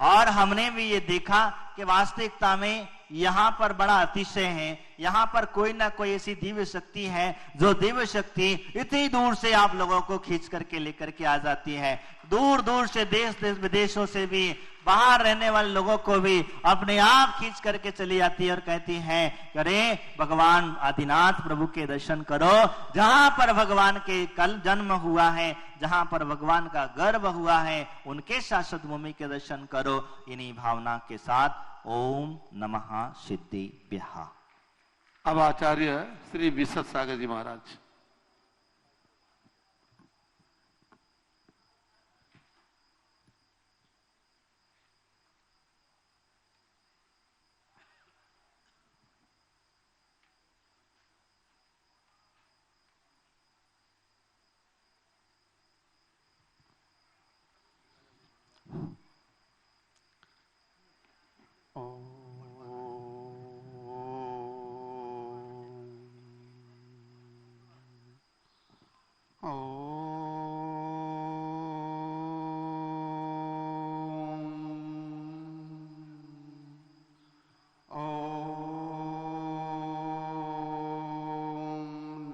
और हमने भी ये देखा कि वास्तविकता में यहाँ पर बड़ा अतिशय है। यहाँ पर कोई ना कोई ऐसी दिव्य शक्ति है, जो दिव्य शक्ति इतनी दूर से आप लोगों को खींच करके लेकर के आ जाती है। दूर दूर से देश विदेशों से भी, बाहर रहने वाले लोगों को भी अपने आप खींच करके चली आती है और कहती है, अरे भगवान आदिनाथ प्रभु के दर्शन करो, जहां पर भगवान के कल जन्म हुआ है, जहां पर भगवान का गर्भ हुआ है, उनके शाश्वत भूमि के दर्शन करो। इन्हीं भावना के साथ ओम नमः सिद्धिभ्यः। अब आचार्य श्री विशद सागर जी महाराज।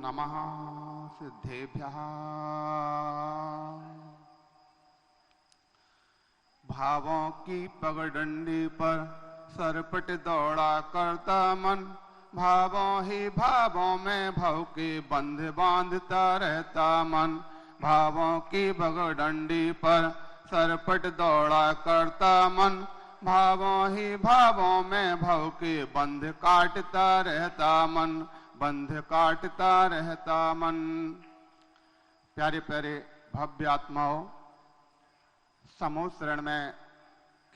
नमः सिद्धेभ्यः। भावों की पगडंडी पर सरपट दौड़ा करता मन, भावों ही भावों में भव के बंध बांधता रहता मन। भावों की पगडंडी पर सरपट दौड़ा करता मन, भावों ही भावों में भव के बंध काटता रहता मन, बंध काटता रहता मन। प्यारे प्यारे भव्य आत्माओं, समूह शरण में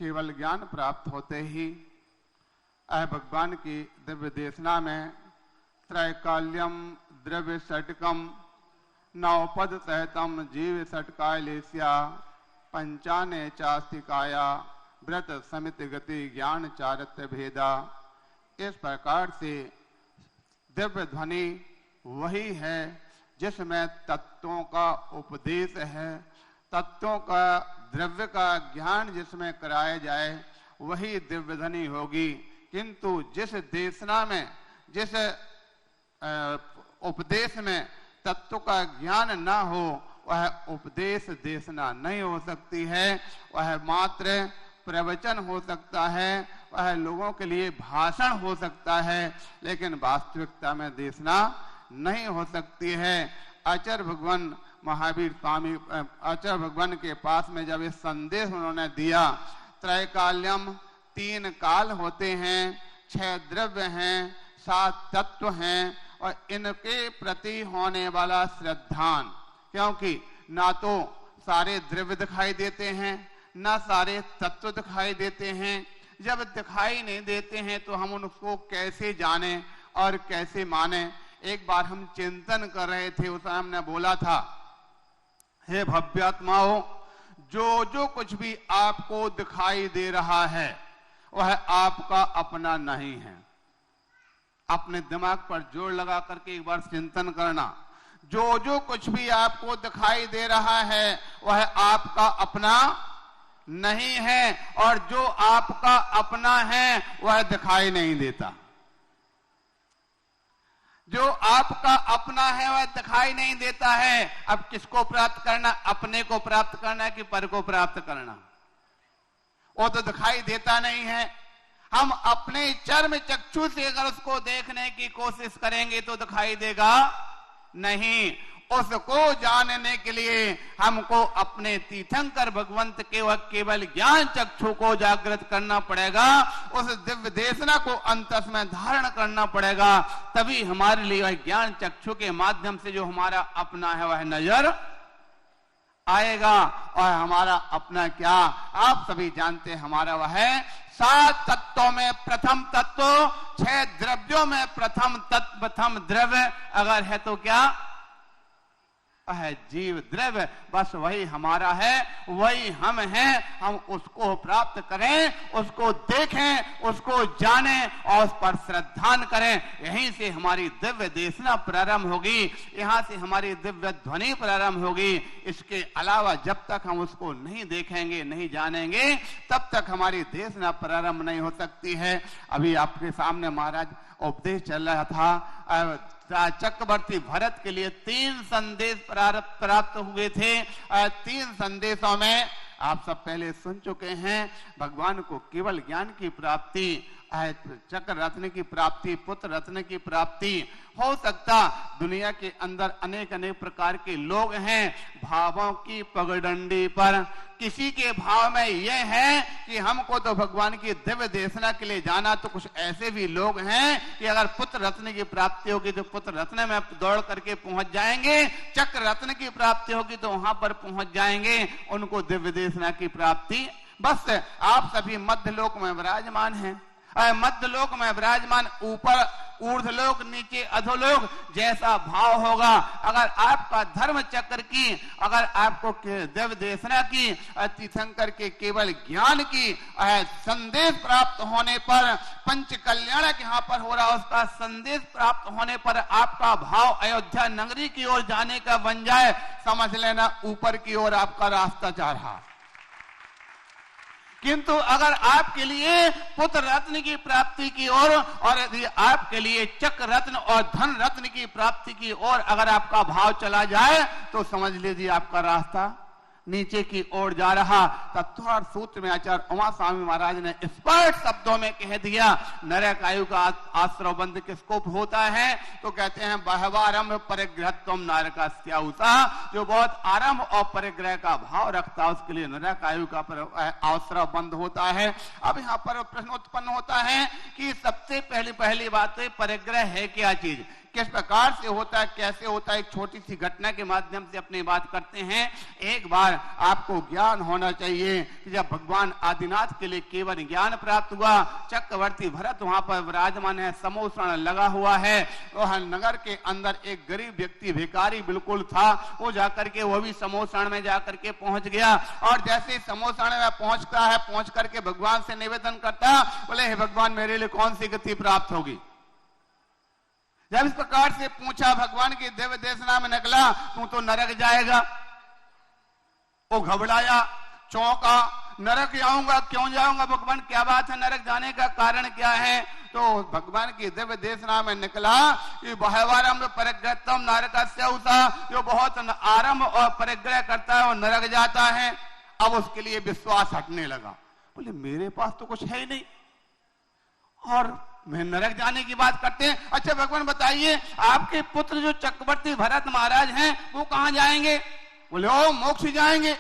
केवल ज्ञान प्राप्त होते ही भगवान की दिव्य देशना में त्रैकाल्यम द्रव्य षटकम नवपद सहितम जीव षटकालेस्या पंचाने चास्तिकाया व्रत समित गति ज्ञान चारित्र भेदा। इस प्रकार से दिव्य ध्वनि वही है जिसमें तत्वों का उपदेश है, तत्वों का द्रव्य का ज्ञान जिसमें कराया जाए वही दिव्य ध्वनि होगी। किंतु जिस देशना में, जिस उपदेश में तत्व का ज्ञान न हो, वह उपदेश देशना नहीं हो सकती है। वह मात्र प्रवचन हो सकता है, वह लोगों के लिए भाषण हो सकता है, लेकिन वास्तविकता में देशना नहीं हो सकती है। आचार्य भगवान महावीर स्वामी आचार्य भगवान के पास में जब ये संदेश उन्होंने दिया, त्रैकाल्यम 3 काल होते हैं, 6 द्रव्य हैं, 7 तत्व हैं और इनके प्रति होने वाला श्रद्धान, क्योंकि ना तो सारे द्रव्य दिखाई देते हैं, ना सारे तत्व दिखाई देते हैं। जब दिखाई नहीं देते हैं तो हम उनको कैसे जाने और कैसे माने। एक बार हम चिंतन कर रहे थे, उस समय हमने बोला था, हे भव्यात्माओं, जो कुछ भी आपको दिखाई दे रहा है वह आपका अपना नहीं है। अपने दिमाग पर जोर लगा करके एक बार चिंतन करना, जो कुछ भी आपको दिखाई दे रहा है वह आपका अपना नहीं है, और जो आपका अपना है वह दिखाई नहीं देता। जो आपका अपना है वह दिखाई नहीं देता है। अब किसको प्राप्त करना? अपने को प्राप्त करना कि पर को प्राप्त करना? वो तो दिखाई देता नहीं है। हम अपने चर्म चक्षु से अगर उसको देखने की कोशिश करेंगे तो दिखाई देगा नहीं। उसको जानने के लिए हमको अपने तीर्थंकर भगवंत के केवल ज्ञान चक्षु को जागृत करना पड़ेगा, उस दिव्य देशना को अंतस में धारण करना पड़ेगा, तभी हमारे लिए वह ज्ञान चक्षु के माध्यम से जो हमारा अपना है वह नजर आएगा। और हमारा अपना क्या आप सभी जानते हैं, हमारा वह है 7 तत्वों में प्रथम तत्व, 6 द्रव्यों में प्रथम तत्व, प्रथम द्रव्य अगर है तो क्या है जीव द्रव्य। बस वही हमारा है, वही हम हैं। हम उसको प्राप्त करें, उसको देखें, उसको जानें और उस पर श्रद्धान करें। यहीं से हमारी दिव्य देशना प्रारंभ होगी, यहाँ से हमारी दिव्य ध्वनि प्रारंभ होगी। इसके अलावा जब तक हम उसको नहीं देखेंगे, नहीं जानेंगे, तब तक हमारी देशना प्रारंभ नहीं हो सकती है। अभी आपके सामने महाराज उपदेश चल रहा था, चक्रवर्ती भरत के लिए 3 संदेश प्राप्त हुए थे। 3 संदेशों में आप सब पहले सुन चुके हैं, भगवान को केवल ज्ञान की प्राप्ति, चक्र रत्न की प्राप्ति, पुत्र रत्न की प्राप्ति हो सकता। दुनिया के अंदर अनेक अनेक प्रकार के लोग हैं, भावों की पगडंडी पर किसी के भाव में यह है कि हमको तो भगवान की दिव्य देशना के लिए जाना, तो कुछ ऐसे भी लोग हैं कि अगर पुत्र रत्न की प्राप्ति होगी तो पुत्र रत्न में दौड़ करके पहुंच जाएंगे, चक्र रत्न की प्राप्ति होगी तो वहां पर पहुंच जाएंगे, उनको दिव्य देशना की प्राप्ति। बस आप सभी मध्य लोक में विराजमान हैं, मध्य लोक में विराजमान, ऊपर ऊर्ध्वलोक, नीचे अधोलोक, जैसा भाव होगा। अगर आपका धर्म चक्र की, अगर आपको दिव्य देशना की, तीर्थंकर के केवल ज्ञान की संदेश प्राप्त होने पर, पंच कल्याण यहाँ पर हो रहा, उसका संदेश प्राप्त होने पर आपका भाव अयोध्या नगरी की ओर जाने का बन जाए, समझ लेना ऊपर की ओर आपका रास्ता जा रहा। किंतु अगर आपके लिए पुत्र रत्न की प्राप्ति की ओर और यदि आपके लिए चक्र रत्न और धन रत्न की प्राप्ति की ओर अगर आपका भाव चला जाए, तो समझ लीजिए आपका रास्ता नीचे की ओर जा रहा। तत्वार्थ सूत्र में आचार्य उमा स्वामी महाराज ने स्पष्ट शब्दों में कह दिया, नरक आयु का आश्रव बंध किसको होता है, तो कहते हैं बहवारंभ परिग्रहत्वम नरकास्याउसा, जो बहुत आरंभ और परिग्रह का भाव रखता है उसके लिए नरक आयु का आश्रव बंध होता है। अब यहाँ पर प्रश्न उत्पन्न होता है कि सबसे पहली बात है, परिग्रह है क्या चीज, किस प्रकार से होता है, कैसे होता है, एक छोटी सी घटना के माध्यम से अपनी बात करते हैं। एक बार आपको ज्ञान होना चाहिए कि जब भगवान आदिनाथ के लिए केवल ज्ञान प्राप्त हुआ, चक्रवर्ती भरत वहां पर विराजमान है, समोषण लगा हुआ है, वह नगर के अंदर एक गरीब व्यक्ति भिखारी बिल्कुल था, वो जाकर के वो भी समोषण में जाकर के पहुंच गया। और जैसे समोषण में पहुंचता है, पहुंच करके भगवान से निवेदन करता, बोले हे भगवान मेरे लिए कौन सी गति प्राप्त होगी। जब इस प्रकार से पूछा, भगवान की दिव्य देशना में निकला, तू तो नरक जाएगा। वो घबराया, चौंका, नरक जाऊंगा, क्यों जाऊंगा भगवान, क्या बात है, नरक जाने का कारण क्या है। तो भगवान की दिव्य देशना में निकला कि बहवारंभ परिग्रहत्वम नरकास्याउसा, जो बहुत आरंभ और परिग्रह करता है वो नरक जाता है। अब उसके लिए विश्वास हटने लगा, बोले मेरे पास तो कुछ है ही नहीं और मैं नरक जाने की बात करते हैं। अच्छा भगवान बताइए, आपके पुत्र जो चक्रवर्ती भरत महाराज हैं वो कहां जाएंगे, बोले ओ मोक्ष जाएंगे।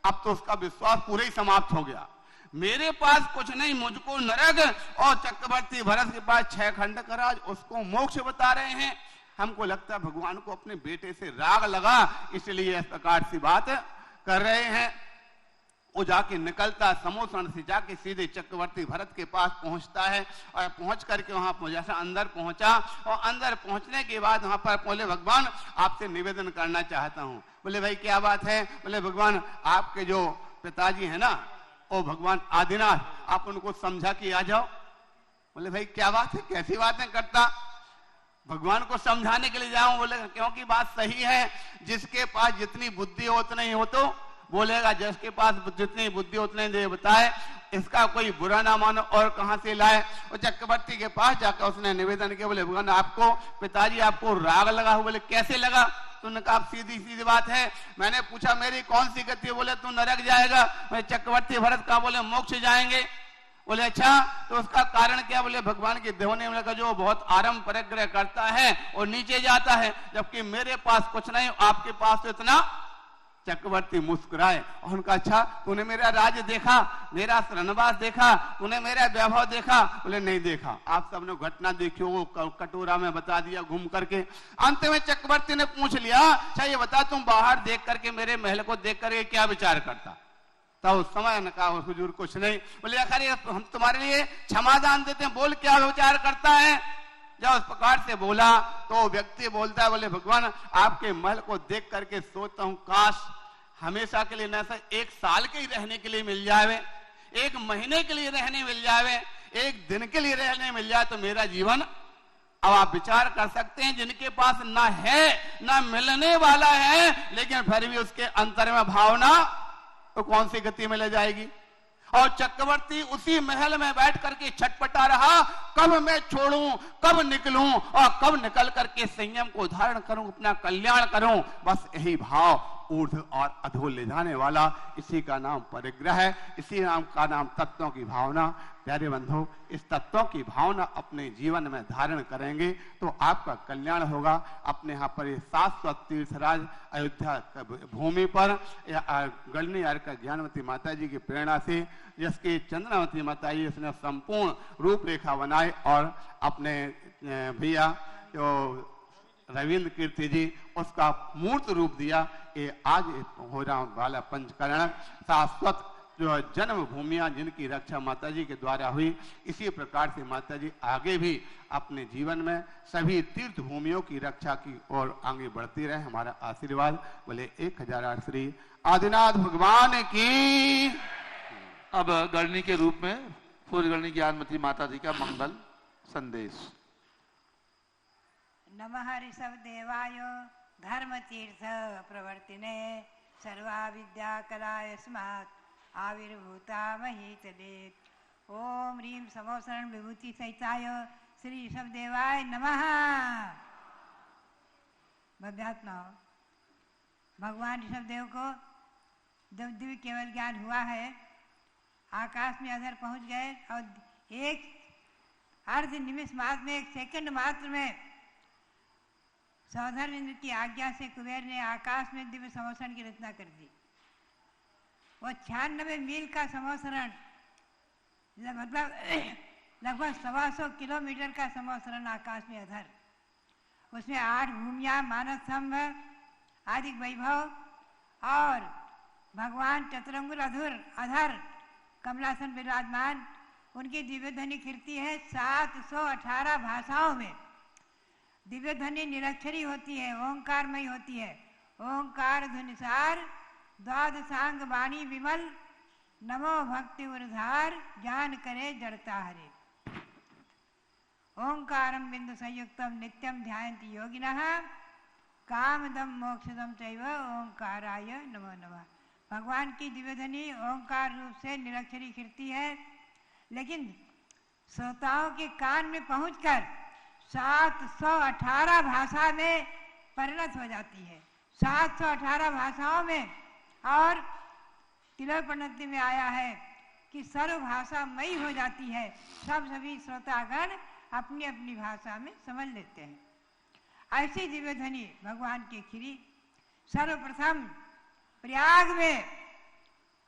अब तो उसका विश्वास पूरा ही समाप्त हो गया, मेरे पास कुछ नहीं, मुझको नरक, और चक्रवर्ती भरत के पास 6 खंड का राज, उसको मोक्ष बता रहे हैं। हमको लगता है भगवान को अपने बेटे से राग लगा, इसलिए इस प्रकार से बात कर रहे हैं। वो जाके निकलता, समोषण से जाके सीधे चक्रवर्ती भरत के पास पहुंचता है, और पहुंच करके वहां जैसा अंदर पहुंचा, और अंदर पहुंचने के बाद वहां पर बोले भगवान आपसे निवेदन करना चाहता हूं। बोले भाई क्या बात है, बोले भगवान आपके जो पिताजी है ना, वो भगवान आदिनाथ, आप उनको समझा कि आ जाओ। बोले भाई क्या बात है, कैसी बातें करता, भगवान को समझाने के लिए जाऊं। बोले क्योंकि बात सही है, जिसके पास जितनी बुद्धि हो उतना ही हो, तो बोलेगा जिसके पास जितनी बुद्धि उतने दे बताए, इसका कोई बुरा ना मानो और कहां से लाए। और चक्रवर्ती के पास जाकर उसने निवेदन किया, बोले भगवान आपको पिताजी आपको राग लगा हो। बोले कैसे लगा, तुमने कहा सीधी सीधी बात है, मैंने पूछा मेरी कौन सी गति, बोले तू नरक जाएगा। मैं चक्रवर्ती भरत का बोले मोक्ष जाएंगे। बोले अच्छा, तो उसका कारण क्या? बोले भगवान के देवने में जो बहुत आराम परिग्रह करता है और नीचे जाता है, जबकि मेरे पास कुछ नहीं, आपके पास तो इतना। चक्रवर्ती मुस्कुराए और उनका अच्छा, तूने मेरा राज्य देखा, मेरा श्रवणवास देखा, तूने मेरा वैभव देखा? बोले नहीं देखा। आप सबने घटना देखी हो, कटोरा में बता दिया घूम करके। अंत में चक्रवर्ती ने पूछ लिया, अच्छा ये बता, तुम बाहर देख करके, मेरे महल को देख करके क्या विचार करता? तो उस समय ने कहा, हुजूर कुछ नहीं। बोले आखिर हम तुम्हारे लिए क्षमादान देते हैं, बोल क्या विचार करता है? जब उस प्रकार से बोला तो व्यक्ति बोलता है, बोले भगवान आपके महल को देख करके सोचता हूं, काश हमेशा के लिए न सही 1 साल के ही रहने के लिए मिल जावे, 1 महीने के लिए रहने मिल जावे, 1 दिन के लिए रहने मिल जाए तो मेरा जीवन। अब आप विचार कर सकते हैं, जिनके पास ना है ना मिलने वाला है, लेकिन फिर भी उसके अंतर में भावना तो कौन सी गति में ले जाएगी? और चक्रवर्ती उसी महल में बैठ करके छटपटा रहा, कब मैं छोड़ूं, कब निकलूं और कब निकल करके संयम को धारण करूं, अपना कल्याण करूं। बस यही भाव ऊर्ध्व और अधो ले जाने वाला, इसी का नाम परिग्रह है, इसी नाम का नाम तत्वों की भावना। प्यारे बंधु, इस तत्वों की भावना अपने जीवन में धारण करेंगे तो आपका कल्याण होगा। अपने यहाँ पर शाश्वत तीर्थराज अयोध्या भूमि पर गणनी अर्क ज्ञानवती माता जी की प्रेरणा से, जिसकी चंद्रवती माता जी उसने संपूर्ण रूपरेखा बनाई और अपने भैया जो रविंद्र कीर्ति जी उसका मूर्त रूप दिया। ये आज हो रहा वाला पंचकरण शाश्वत जो जन्म भूमियां जिनकी रक्षा माता जी के द्वारा हुई, इसी प्रकार से माता जी आगे भी अपने जीवन में सभी तीर्थ भूमियों की रक्षा की ओर आगे बढ़ती रहे। हमारा आशीर्वाद। बोले 1008 श्री आदिनाथ भगवान की। अब गणनी के रूप में पूर्व गणनी ज्ञानमती माता जी का मंगल संदेश। नमः ऋषभ देवाय धर्म तीर्थ प्रवर्तिने सर्वा विद्या कलाय स्मात् आविर्भूता महीतले। ओम ह्रीं समोसरण विभूति सहिताय श्री ऋषभ देवाय नमः। भव्यात्मा भगवान ऋषभ देव को जब दिव्य केवल ज्ञान हुआ है, आकाश में अधर पहुंच गए और एक अर्ध निमिष मात्र में, 1 सेकंड मात्र में सौधर इंद्र की आज्ञा से कुबेर ने आकाश में दिव्य समोसरण की रचना कर दी। वो 96 मील का समोसरण, मतलब लगभग 125 किलोमीटर का समोसरण आकाश में अधर, उसमें 8 भूमियां, मानस स्तंभ, आदि वैभव और भगवान चतुरंगुल अधर कमलासन विराजमान, उनकी दिव्य ध्वनि कीर्ति है 718 भाषाओं में। दिव्य ध्वनि निरक्षरी होती है, ओंकारमयी होती है। ओंकार ध्वनिसार द्वादशांग वाणी विमल, नमो भक्ति उर्धार ज्ञान करे जड़ता हरे। ओंकारम बिंदु संयुक्तम नित्यम ध्यायन्ति योगिनः कामदम मोक्षदम चैव ओंकाराय नमो नमः। भगवान की दिव्य ध्वनि ओंकार रूप से निरक्षरी कीर्ति है, लेकिन श्रोताओं के कान में पहुंचकर 718 भाषा में परिणत हो जाती है। 718 भाषाओं में, और तिलोपनति में आया है कि सर्व भाषा मई हो जाती है। सभी श्रोतागण अपनी अपनी भाषा में समझ लेते हैं। ऐसी दिव्य ध्वनि भगवान की खिरी सर्वप्रथम प्रयाग में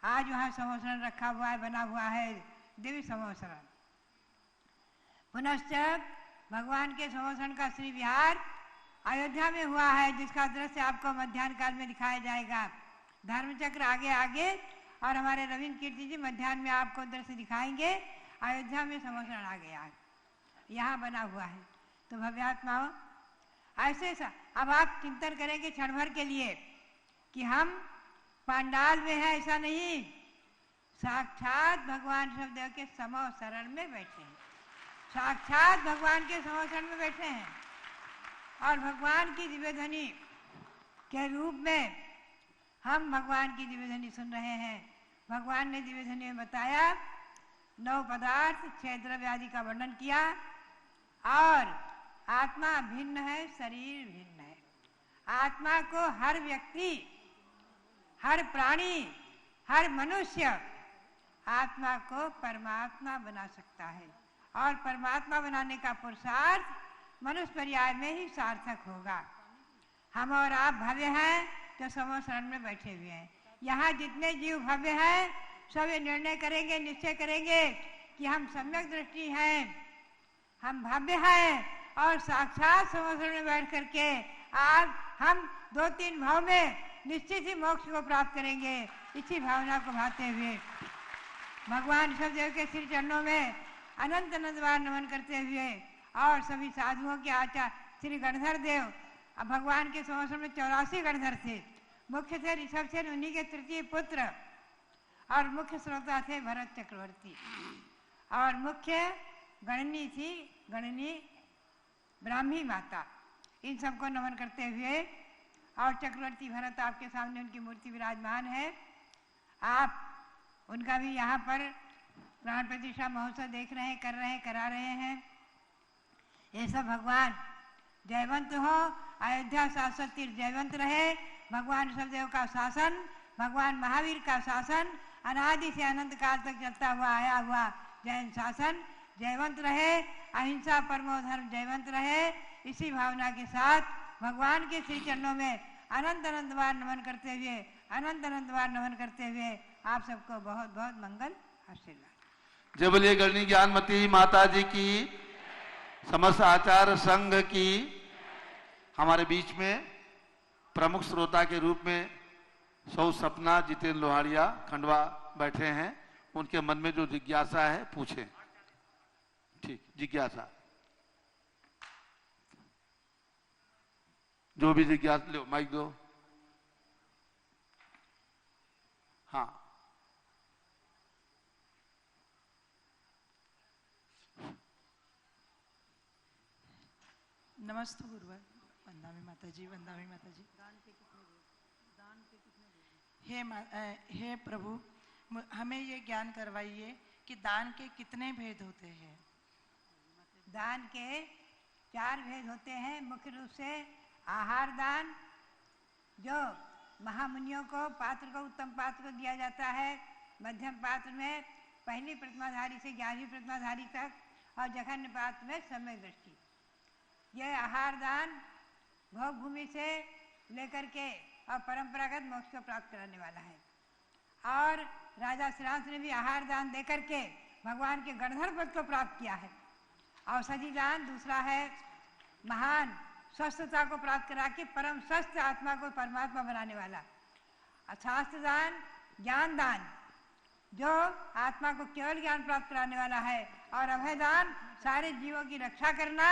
आज वहां समोसरण रखा हुआ है, बना हुआ है दिव्य समोसरण। पुनश्च भगवान के समोसरण का श्री विहार अयोध्या में हुआ है, जिसका दृश्य आपको मध्याह्न काल में दिखाया जाएगा। धर्मचक्र आगे आगे और हमारे रविंद्र कीर्ति जी मध्याह्न में आपको दृश्य दिखाएंगे। अयोध्या में समोसरण आ गया है, यहाँ बना हुआ है। तो भव्यात्माओं, ऐसे अब आप चिंतन करेंगे क्षण भर के लिए कि हम पांडाल में हैं, ऐसा नहीं, साक्षात भगवान ऋषभदेव के समोसरण में बैठे हैं, साक्षात भगवान के समोसरण में बैठे हैं और भगवान की दिव्य ध्वनि के रूप में हम भगवान की दिव्य ध्वनि सुन रहे हैं। भगवान ने दिव्य ध्वनि में बताया 9 पदार्थ 6 द्रव्य आदि का वर्णन किया, और आत्मा भिन्न है, शरीर भिन्न है। आत्मा को हर व्यक्ति, हर प्राणी, हर मनुष्य आत्मा को परमात्मा बना सकता है और परमात्मा बनाने का पुरुषार्थ मनुष्य पर्याय में ही सार्थक होगा। हम और आप भव्य हैं जो समूह शरण में बैठे हुए हैं। यहाँ जितने जीव भव्य हैं सब ये निर्णय करेंगे, निश्चय करेंगे कि हम सम्यक दृष्टि हैं, हम भव्य हैं और साक्षात समूह शरण में बैठ करके आज हम 2-3 भाव में निश्चित ही मोक्ष को प्राप्त करेंगे। इसी भावना को भाते हुए भगवान ऋषभदेव के श्री चरणों में अनंत अनंत बार नमन करते हुए और सभी साधुओं के आचार्य श्री गणधर देव, अब भगवान के समूह में 84 गणधर थे। मुख्य थे ऋषभसेन, उन्हीं के तृतीय पुत्र, और मुख्य श्रोता थे भरत चक्रवर्ती, और मुख्य गणनी थी गणनी ब्राह्मी माता। इन सबको नमन करते हुए और चक्रवर्ती भरत आपके सामने उनकी मूर्ति विराजमान है। आप उनका भी यहाँ पर प्राण प्रतिष्ठा महोत्सव देख रहे हैं, कर रहे हैं, करा रहे हैं। ये सब भगवान जयवंत हो, अयोध्या शाश्वत तीर्थ जयवंत रहे। भगवान ऋषभदेव का शासन, भगवान महावीर का शासन, अनादि से अनंत काल तक चलता हुआ आया हुआ जैन शासन जयवंत रहे। अहिंसा परमो धर्म जयवंत रहे। इसी भावना के साथ भगवान के श्री चरणों में अनंत अनंत बार नमन करते हुए, अनंत अनंत बार नमन करते हुए आप सबको बहुत बहुत मंगल आशीर्वाद। जय बोलिए गणनी ज्ञानमती माता जी की, समस्त आचार्य संघ की। हमारे बीच में प्रमुख श्रोता के रूप में सौ सपना जितेंद्र लोहारिया खंडवा बैठे हैं। उनके मन में जो जिज्ञासा है पूछें। ठीक, जिज्ञासा, जो भी जिज्ञासा, लो माइक दो। हाँ, नमस्ते गुरुवर, वंदामी माता जी, वंदामी माता जी। हे प्रभु, हमें ये ज्ञान करवाइए कि दान के कितने भेद होते हैं। दान के 4 भेद होते हैं। मुख्य रूप से आहार दान, जो महामुनियों को, पात्र को, उत्तम पात्र को दिया जाता है। मध्यम पात्र में पहली प्रतिमाधारी से 11वीं प्रतिमाधारी तक, और जघन्य पात्र में सम्यक दृष्टि। यह आहार दान भोग भूमि से लेकर के और परंपरागत मोक्ष को प्राप्त कराने वाला है। और राजा श्रीराम ने भी आहार दान देकर के भगवान के गणधर पद को प्राप्त किया है। औषधि दान दूसरा है, महान स्वस्थता को प्राप्त करा के परम स्वस्थ आत्मा को परमात्मा बनाने वाला। शास्त्र दान, ज्ञान दान, जो आत्मा को केवल ज्ञान प्राप्त कराने वाला है। और अभय दान, सारे जीवों की रक्षा करना।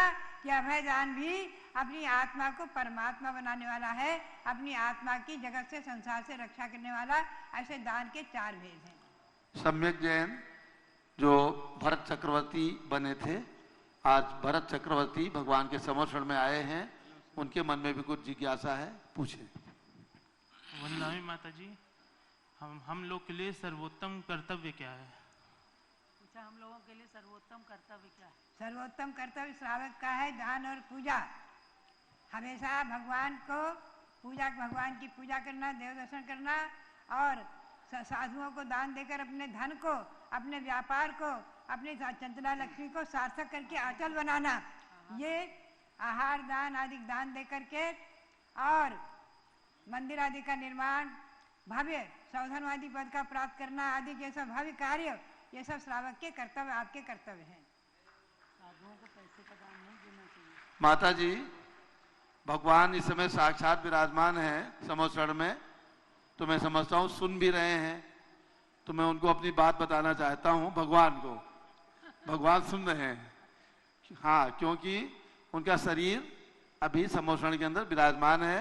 यह अभय दान भी अपनी आत्मा को परमात्मा बनाने वाला है, अपनी आत्मा की जगत से, संसार से रक्षा करने वाला। ऐसे दान के 4 भेद हैं। सम्यक जैन जो भरत चक्रवर्ती बने थे, आज भरत चक्रवर्ती भगवान के समर्षण में आए हैं। उनके मन में भी कुछ जिज्ञासा है, पूछे। वंदनामी माता जी, हम लोग के लिए सर्वोत्तम कर्तव्य क्या है? पूछा, हम लोगों के लिए सर्वोत्तम कर्तव्य क्या है? सर्वोत्तम कर्तव्य श्रावक का है दान और पूजा। हमेशा भगवान को पूजा, भगवान की पूजा करना, देव दर्शन करना और साधुओं को दान देकर अपने धन को, अपने व्यापार को, अपनी चंचला लक्ष्मी को सार्थक करके आंचल बनाना। ये आहार दान आदि दान दे करके और मंदिर आदि का निर्माण, भव्य सौधनवादी पद का प्राप्त करना आदि जैसा भव्य कार्य, ये सब श्रावक के कर्तव्य, आपके कर्तव्य हैं। साधुओं को पैसे का दान नहीं देना चाहिए। माता जी, भगवान इस समय साक्षात विराजमान है समोसण में, तो मैं समझता हूँ सुन भी रहे हैं, तो मैं उनको अपनी बात बताना चाहता हूँ। भगवान को, भगवान सुन रहे हैं। हाँ, क्योंकि उनका शरीर अभी समोसण के अंदर विराजमान है।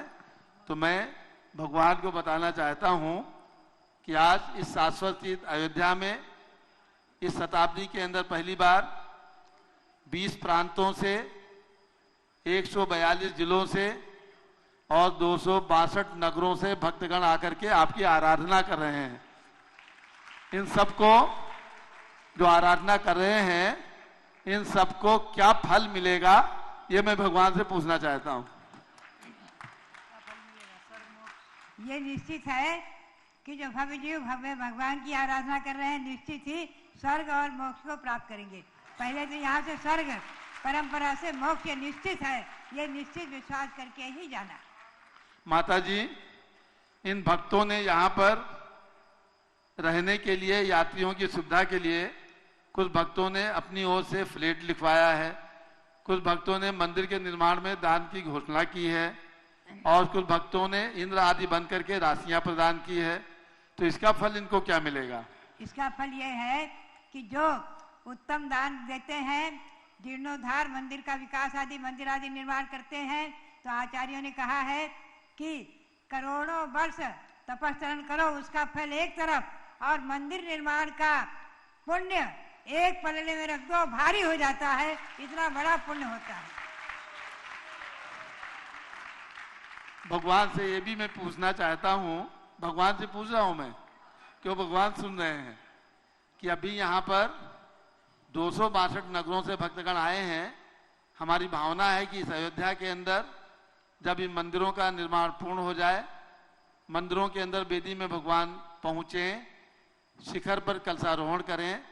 तो मैं भगवान को बताना चाहता हूँ कि आज इस शाश्वत तीर्थ अयोध्या में इस शताब्दी के अंदर पहली बार 20 प्रांतों से, 142 जिलों से और 262 नगरों से भक्तगण आकर के आपकी आराधना कर रहे हैं। इन सबको जो आराधना कर रहे हैं, इन सबको क्या फल मिलेगा, ये मैं भगवान से पूछना चाहता हूँ। ये निश्चित है कि जो भव्य जीव भव्य भगवान की आराधना कर रहे हैं निश्चित ही स्वर्ग और मोक्ष को प्राप्त करेंगे। पहले तो यहाँ से स्वर्ग परंपरा से मोक्ष निश्चित है, ये निश्चित विश्वास करके ही जाना। माता जी, इन भक्तों ने यहाँ पर रहने के लिए, यात्रियों की सुविधा के लिए कुछ भक्तों ने अपनी ओर से फ्लैट लिखवाया है, कुछ भक्तों ने मंदिर के निर्माण में दान की घोषणा की है और कुछ भक्तों ने इंद्र आदि बन करके राशियां प्रदान की है। तो इसका फल इनको क्या मिलेगा? इसका फल ये है कि जो उत्तम दान देते हैं, जीर्णोद्धार, मंदिर का विकास आदि, मंदिर आदि निर्माण करते हैं, तो आचार्यों ने कहा है कि करोड़ों वर्ष तपस्या करो, उसका फल एक तरफ, और मंदिर निर्माण का पुण्य एक पलड़े में रख दो, भारी हो जाता है, इतना बड़ा पुण्य होता है। भगवान से ये भी मैं पूछना चाहता हूँ, भगवान से पूछ रहा हूँ मैं, क्यों भगवान सुन रहे हैं कि अभी यहाँ पर 262 नगरों से भक्तगण आए हैं। हमारी भावना है कि इस अयोध्या के अंदर जब इन मंदिरों का निर्माण पूर्ण हो जाए, मंदिरों के अंदर वेदी में भगवान पहुँचे, शिखर पर कलशारोहण करें,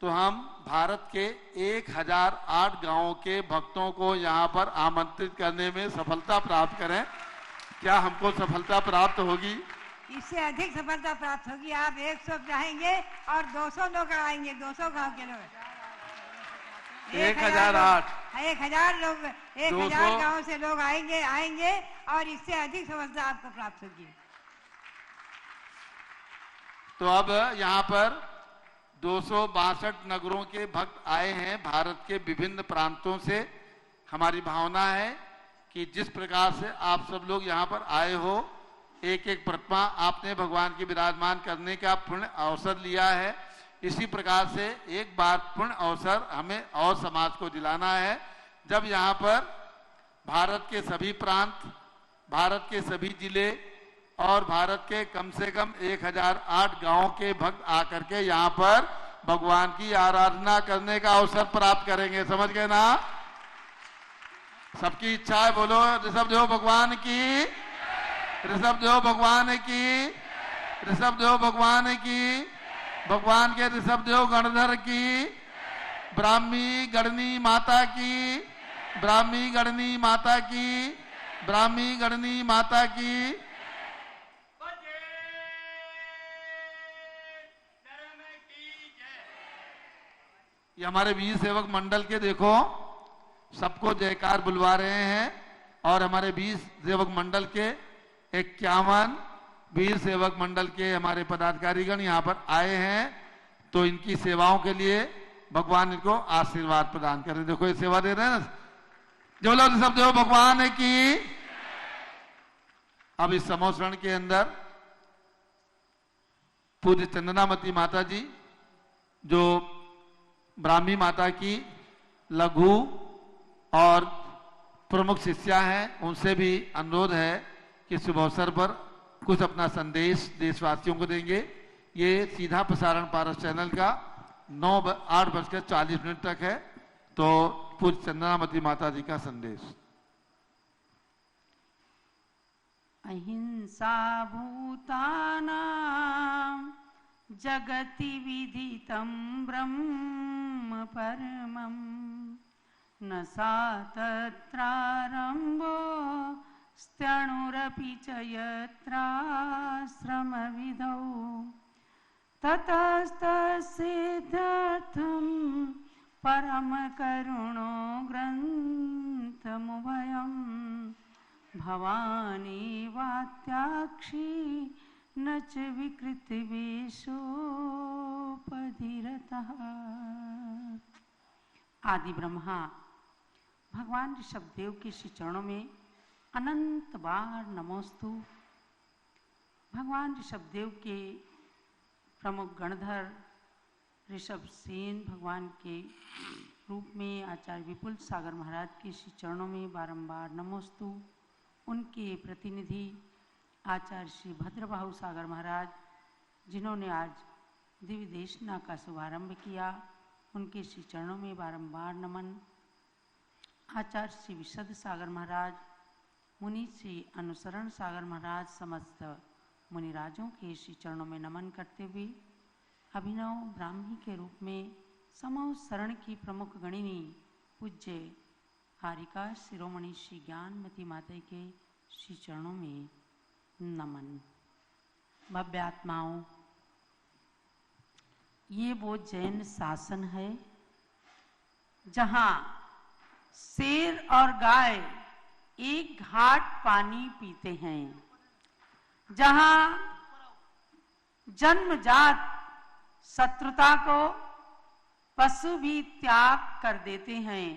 तो हम भारत के 1008 गांवों के भक्तों को यहाँ पर आमंत्रित करने में सफलता प्राप्त करें। क्या हमको सफलता प्राप्त होगी? इससे अधिक सफलता प्राप्त होगी। आप 100 चाहेंगे और 200 लोग आएंगे, 200 गांव के लोग, 1000 लोग, 1000 गांव से लोग आएंगे और इससे अधिक सफलता आपको प्राप्त होगी। तो अब यहाँ पर 262 नगरों के भक्त आए हैं भारत के विभिन्न प्रांतों से। हमारी भावना है कि जिस प्रकार से आप सब लोग यहाँ पर आए हो, एक एक प्रतिमा आपने भगवान के विराजमान करने का पुण्य अवसर लिया है, इसी प्रकार से एक बार पुण्य अवसर हमें और समाज को दिलाना है। जब यहाँ पर भारत के सभी प्रांत, भारत के सभी जिले और भारत के कम से कम 1008 गांवों के भक्त आकर के यहाँ पर भगवान की आराधना करने का अवसर प्राप्त करेंगे। समझ गए ना? सबकी इच्छा है, बोलो ऋषभदेव भगवान की, ऋषभदेव भगवान की, ऋषभदेव भगवान की, भगवान के ऋषभदेव गणधर की, ब्राह्मी गणनी माता की, ब्राह्मी गणनी माता की, ब्राह्मी गणनी माता की। ये हमारे वीर सेवक मंडल के देखो सबको जयकार बुलवा रहे हैं और हमारे वीर सेवक मंडल के 51 वीर सेवक मंडल के हमारे पदाधिकारीगण यहाँ पर आए हैं। तो इनकी सेवाओं के लिए भगवान इनको आशीर्वाद प्रदान करें। देखो ये सेवा दे रहे हैं ना, जो लोग सब देव भगवान की। अब इस समोसरण के अंदर पूज्य चंदनामती माता जी जो ब्राह्मी माता की लघु और प्रमुख शिष्या हैं, उनसे भी अनुरोध है कि शुभ अवसर पर कुछ अपना संदेश देशवासियों को देंगे। ये सीधा प्रसारण पारस चैनल का 8:40 तक है। तो पूज्य चंदनामती माता जी का संदेश। अहिंसा भूतानां जगति विदितं ब्रह्म परमं न सा तत्रारम्भो स्त्यणुरपि च यत्राश्रमविधौ ततस्तसिद्धर्थं परमकरुणो ग्रन्थमुभयं भवानी वात्याक्षी न च विकृतिवेशोपधिरतः। आदि ब्रह्मा भगवान ऋषभदेव के श्री चरणों में अनंत बार नमोस्तु। भगवान ऋषभदेव के प्रमुख गणधर ऋषभसेन भगवान के रूप में आचार्य विपुल सागर महाराज के श्री चरणों में बारंबार नमोस्तु। उनके प्रतिनिधि आचार्य श्री भद्रबाहु सागर महाराज जिन्होंने आज दिव्य देशना का शुभारंभ किया, उनके श्री चरणों में बारंबार नमन। आचार्य श्री विशद सागर महाराज, मुनि श्री अनुसरण सागर महाराज, समस्त मुनिराजों के श्री चरणों में नमन करते हुए अभिनव ब्राह्मी के रूप में समूह शरण की प्रमुख गणिनी पूज्य हारिका शिरोमणि श्री ज्ञानमती माता के श्री चरणों में नमन। भव्य आत्माओं, ये वो जैन शासन है जहां शेर और गाय एक घाट पानी पीते हैं, जहां जन्मजात शत्रुता को पशु भी त्याग कर देते हैं।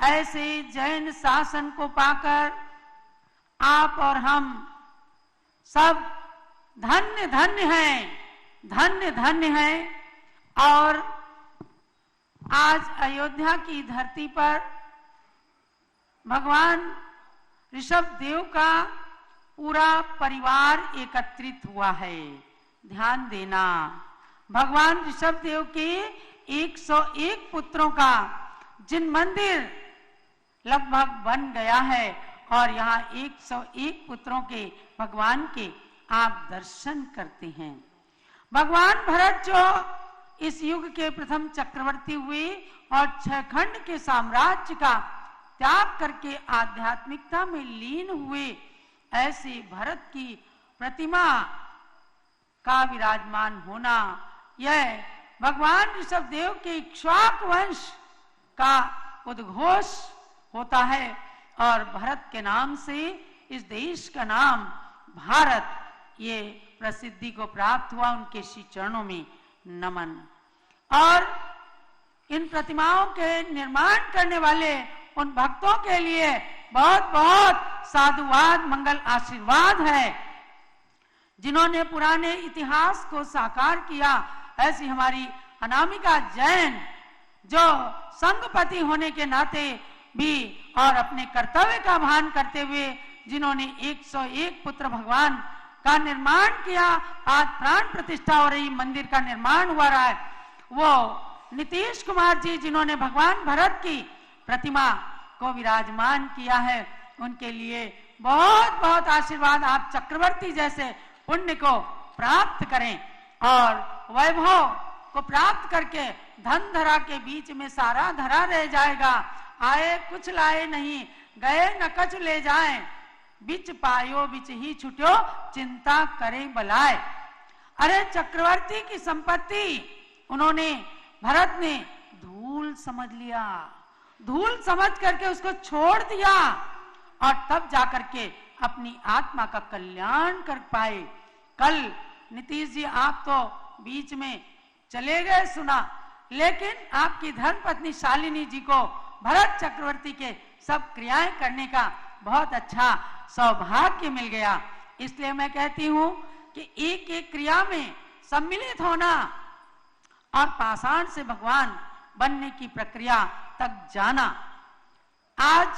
ऐसे जैन शासन को पाकर आप और हम सब धन्य धन्य हैं, धन्य धन्य हैं। और आज अयोध्या की धरती पर भगवान ऋषभ देव का पूरा परिवार एकत्रित हुआ है। ध्यान देना, भगवान ऋषभ देव के 101 पुत्रों का जिन मंदिर लगभग बन गया है और यहाँ 101 पुत्रों के भगवान के आप दर्शन करते हैं। भगवान भरत जो इस युग के प्रथम चक्रवर्ती हुए और 6 खंड के साम्राज्य का त्याग करके आध्यात्मिकता में लीन हुए, ऐसे भरत की प्रतिमा का विराजमान होना यह भगवान ऋषभ देव के इक्ष्वाक वंश का उद्घोष होता है। और भरत के नाम से इस देश का नाम भारत ये प्रसिद्धि को प्राप्त हुआ। उनके श्री चरणों में नमन। और इन प्रतिमाओं के निर्माण करने वाले उन भक्तों के लिए बहुत बहुत साधुवाद, मंगल आशीर्वाद है, जिन्होंने पुराने इतिहास को साकार किया। ऐसी हमारी अनामिका जैन जो संघपति होने के नाते भी और अपने कर्तव्य का भान करते हुए जिन्होंने 101 पुत्र भगवान का निर्माण किया, आज प्राण प्रतिष्ठा हो रही, मंदिर का निर्माण हुआ रहा है। वो नीतीश कुमार जी जिन्होंने भगवान भरत की प्रतिमा को विराजमान किया है, उनके लिए बहुत बहुत आशीर्वाद। आप चक्रवर्ती जैसे पुण्य को प्राप्त करें और वैभव को प्राप्त करके धन धरा के बीच में सारा धरा रह जाएगा। आए कुछ लाए नहीं, गए न कछ ले जाएं, बिच पायो बिच ही छुट्यो, चिंता करें बलाए। अरे चक्रवर्ती की संपत्ति उन्होंने, भरत ने धूल समझ लिया, धूल समझ करके उसको छोड़ दिया और तब जाकर के अपनी आत्मा का कल्याण कर पाए। कल नीतीश जी आप तो बीच में चले गए सुना, लेकिन आपकी धर्मपत्नी शालिनी जी को भरत चक्रवर्ती के सब क्रियाएं करने का बहुत अच्छा सौभाग्य मिल गया। इसलिए मैं कहती हूं कि एक एक क्रिया में सम्मिलित होना और पाषाण से भगवान बनने की प्रक्रिया तक जाना। आज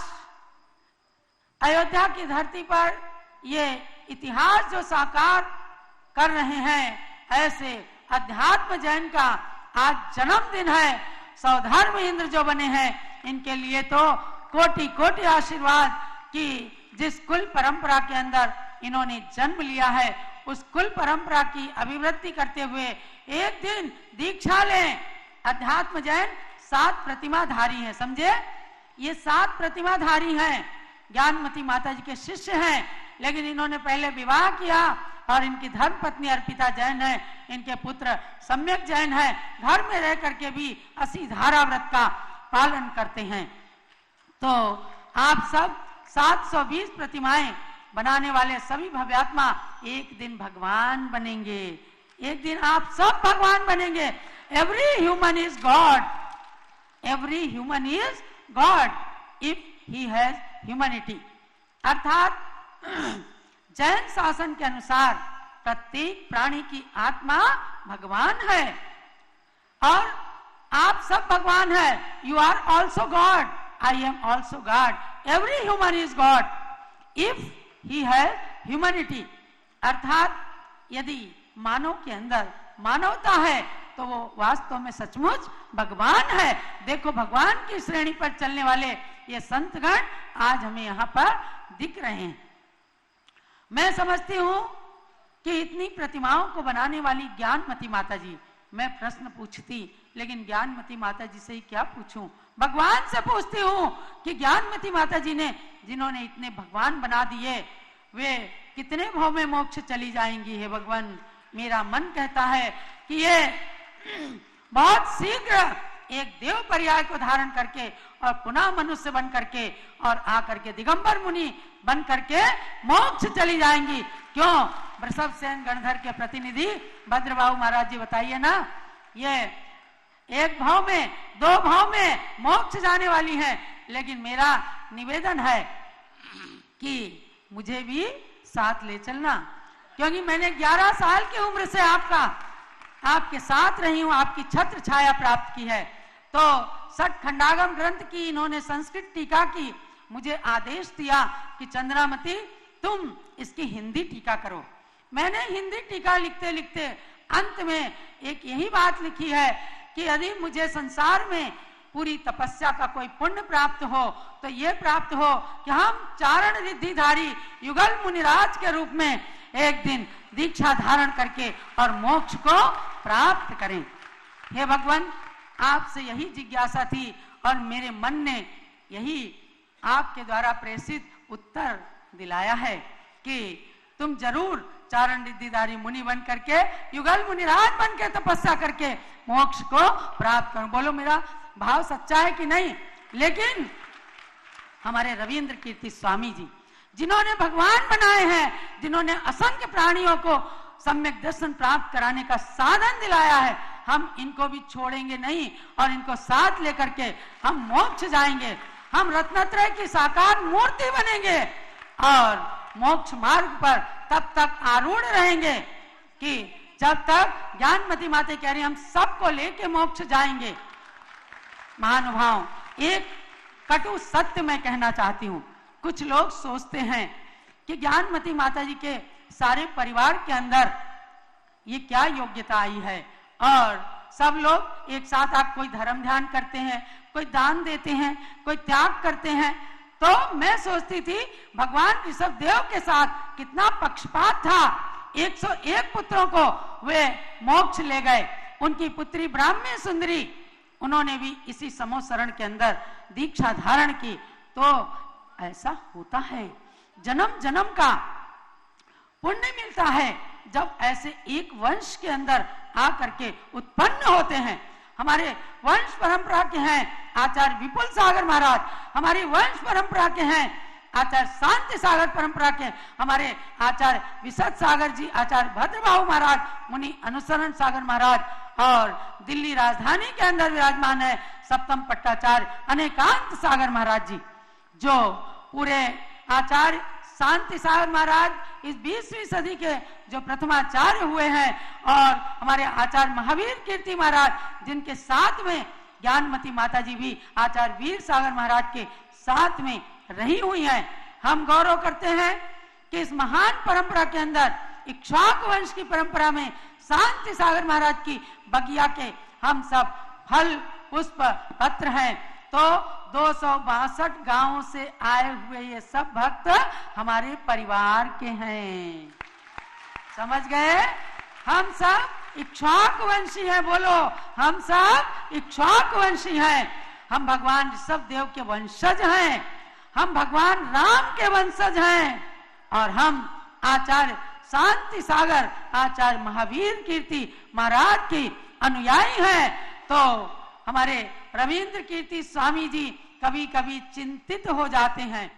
अयोध्या की धरती पर ये इतिहास जो साकार कर रहे हैं, ऐसे अध्यात्म जैन का आज जन्मदिन है। सौधर्म इंद्र जो बने हैं, इनके लिए तो कोटि कोटि आशीर्वाद कि जिस कुल परंपरा के अंदर इन्होंने जन्म लिया है, उस कुल परंपरा की अभिवृद्धि करते हुए एक दिन दीक्षा लें। अध्यात्म जैन 7 प्रतिमाधारी हैं, समझे? ये 7 प्रतिमाधारी हैं, ज्ञानमती माता जी के शिष्य हैं, लेकिन इन्होंने पहले विवाह किया और इनकी धर्मपत्नी अर्पिता जैन है, इनके पुत्र सम्यक जैन है, घर में रह करके भी 80 धारा व्रत का पालन करते हैं। तो आप सब 720 प्रतिमाएं बनाने वाले सभी भव्यात्मा एक दिन भगवान बनेंगे, एक दिन आप सब भगवान बनेंगे। Every human is God, every human is god if he has humanity. अर्थात जैन शासन के अनुसार प्रत्येक प्राणी की आत्मा भगवान है और आप सब भगवान है। You are also god, I am also god. Every human is god if he has humanity. अर्थात यदि मानव के अंदर मानवता है तो वो वास्तव में सचमुच भगवान है। देखो भगवान की श्रेणी पर चलने वाले ये संतगण आज हमें यहाँ पर दिख रहे हैं। मैं समझती हूँ कि इतनी प्रतिमाओं को बनाने वाली ज्ञानमती माता जी, मैं प्रश्न पूछती लेकिन ज्ञानमती माता जी से ही क्या पूछूं, भगवान से पूछती हूँ कि ज्ञानमती माता जी ने, जिन्होंने इतने भगवान बना दिए, वे कितने भाव में मोक्ष चली जाएंगी। हे भगवान, मेरा मन कहता है कि ये बहुत शीघ्र एक देव पर्याय को धारण करके और पुनः मनुष्य बन करके और आकर के दिगंबर मुनि बन करके मोक्ष चली जाएंगी। क्यों? वृषभ सेन गणधर के प्रतिनिधि भद्रबाहु महाराज जी बताइए ना, ये एक भाव में, दो भाव में मोक्ष जाने वाली है, लेकिन मेरा निवेदन है कि मुझे भी साथ ले चलना, क्योंकि मैंने 11 साल की उम्र से आपके साथ रही हूं, आपकी छत्र छाया प्राप्त की है। तो सठ खंडागम ग्रंथ की इन्होंने संस्कृत टीका की, मुझे आदेश दिया कि चंद्रामती तुम इसकी हिंदी टीका करो। मैंने हिंदी टीका लिखते लिखते अंत में एक यही बात लिखी है कि यदि मुझे संसार में पूरी तपस्या का कोई पुण्य प्राप्त हो तो ये प्राप्त हो कि हम चारण रिद्धिधारी युगल मुनिराज के रूप में एक दिन दीक्षा धारण करके और मोक्ष को प्राप्त करें। हे भगवान, आपसे यही जिज्ञासा थी और मेरे मन ने यही आपके द्वारा प्रेषित उत्तर दिलाया है कि तुम जरूर चारण रिद्धिधारी मुनि बन करके, युगल मुनिराज बन के तपस्या करके मोक्ष को प्राप्त करो। बोलो मेरा भाव सच्चा है कि नहीं? लेकिन हमारे रविंद्र कीर्ति स्वामी जी, जिन्होंने भगवान बनाए हैं, जिन्होंने असंख्य प्राणियों को सम्यक दर्शन प्राप्त कराने का साधन दिलाया है, हम इनको भी छोड़ेंगे नहीं और इनको साथ लेकर के हम मोक्ष जाएंगे। हम रत्नत्रय की साकार मूर्ति बनेंगे और मोक्ष मार्ग पर तब तक आरूढ़ रहेंगे कि जब तक ज्ञानमती माता कह रही हम सबको लेके मोक्ष जाएंगे। महानुभाव, एक कटु सत्य मैं कहना चाहती हूँ। कुछ लोग सोचते हैं कि ज्ञानमती माता जी के सारे परिवार के अंदर ये क्या योग्यता आई है और सब लोग एक साथ आप कोई धर्म ध्यान करते हैं, कोई दान देते हैं, कोई त्याग करते हैं। तो मैं सोचती थी भगवान ऋषभ देव के साथ कितना पक्षपात था। 101 पुत्रों को वे मोक्ष ले गए। उनकी पुत्री ब्राह्मणी सुंदरी, उन्होंने भी इसी समोसरण के अंदर दीक्षा धारण की। तो ऐसा होता है, जन्म जन्म का पुण्य मिलता है जब ऐसे एक वंश के अंदर आकर के उत्पन्न होते हैं। हमारे वंश परंपरा के हैं आचार्य विपुल सागर महाराज, हमारी वंश परंपरा के हैं आचार्य शांति सागर परंपरा के हमारे आचार्य विशद सागर जी, आचार्य भद्रबाहु महाराज, मुनि अनुसरण सागर महाराज, और दिल्ली राजधानी के अंदर विराजमान है सप्तम पट्टाचार्य अनेकांत सागर महाराज जी, जो पूरे आचार्य शांति सागर महाराज इस 20वीं सदी के जो प्रथमाचार्य हुए हैं, और हमारे आचार्य महावीर कीर्ति महाराज जिनके साथ में ज्ञानमती माता जी भी आचार्य वीर सागर महाराज के साथ में रही हुई हैं। हम गौरव करते हैं कि इस महान परंपरा के अंदर इक्ष्वाकु वंश की परंपरा में शांति सागर महाराज की बगिया के हम सब फल पुष्प पत्र हैं। तो 262 गांवों से आए हुए ये सब भक्त हमारे परिवार के हैं, समझ गए? हम सब इक्ष्वाकु वंशी हैं। बोलो, हम सब इक्ष्वाकु वंशी हैं। हम भगवान ऋषभ देव के वंशज हैं, हम भगवान राम के वंशज हैं, और हम आचार्य शांति सागर आचार्य महावीर कीर्ति महाराज की अनुयायी हैं। तो हमारे रविंद्र कीर्ति स्वामी जी कभी कभी चिंतित हो जाते हैं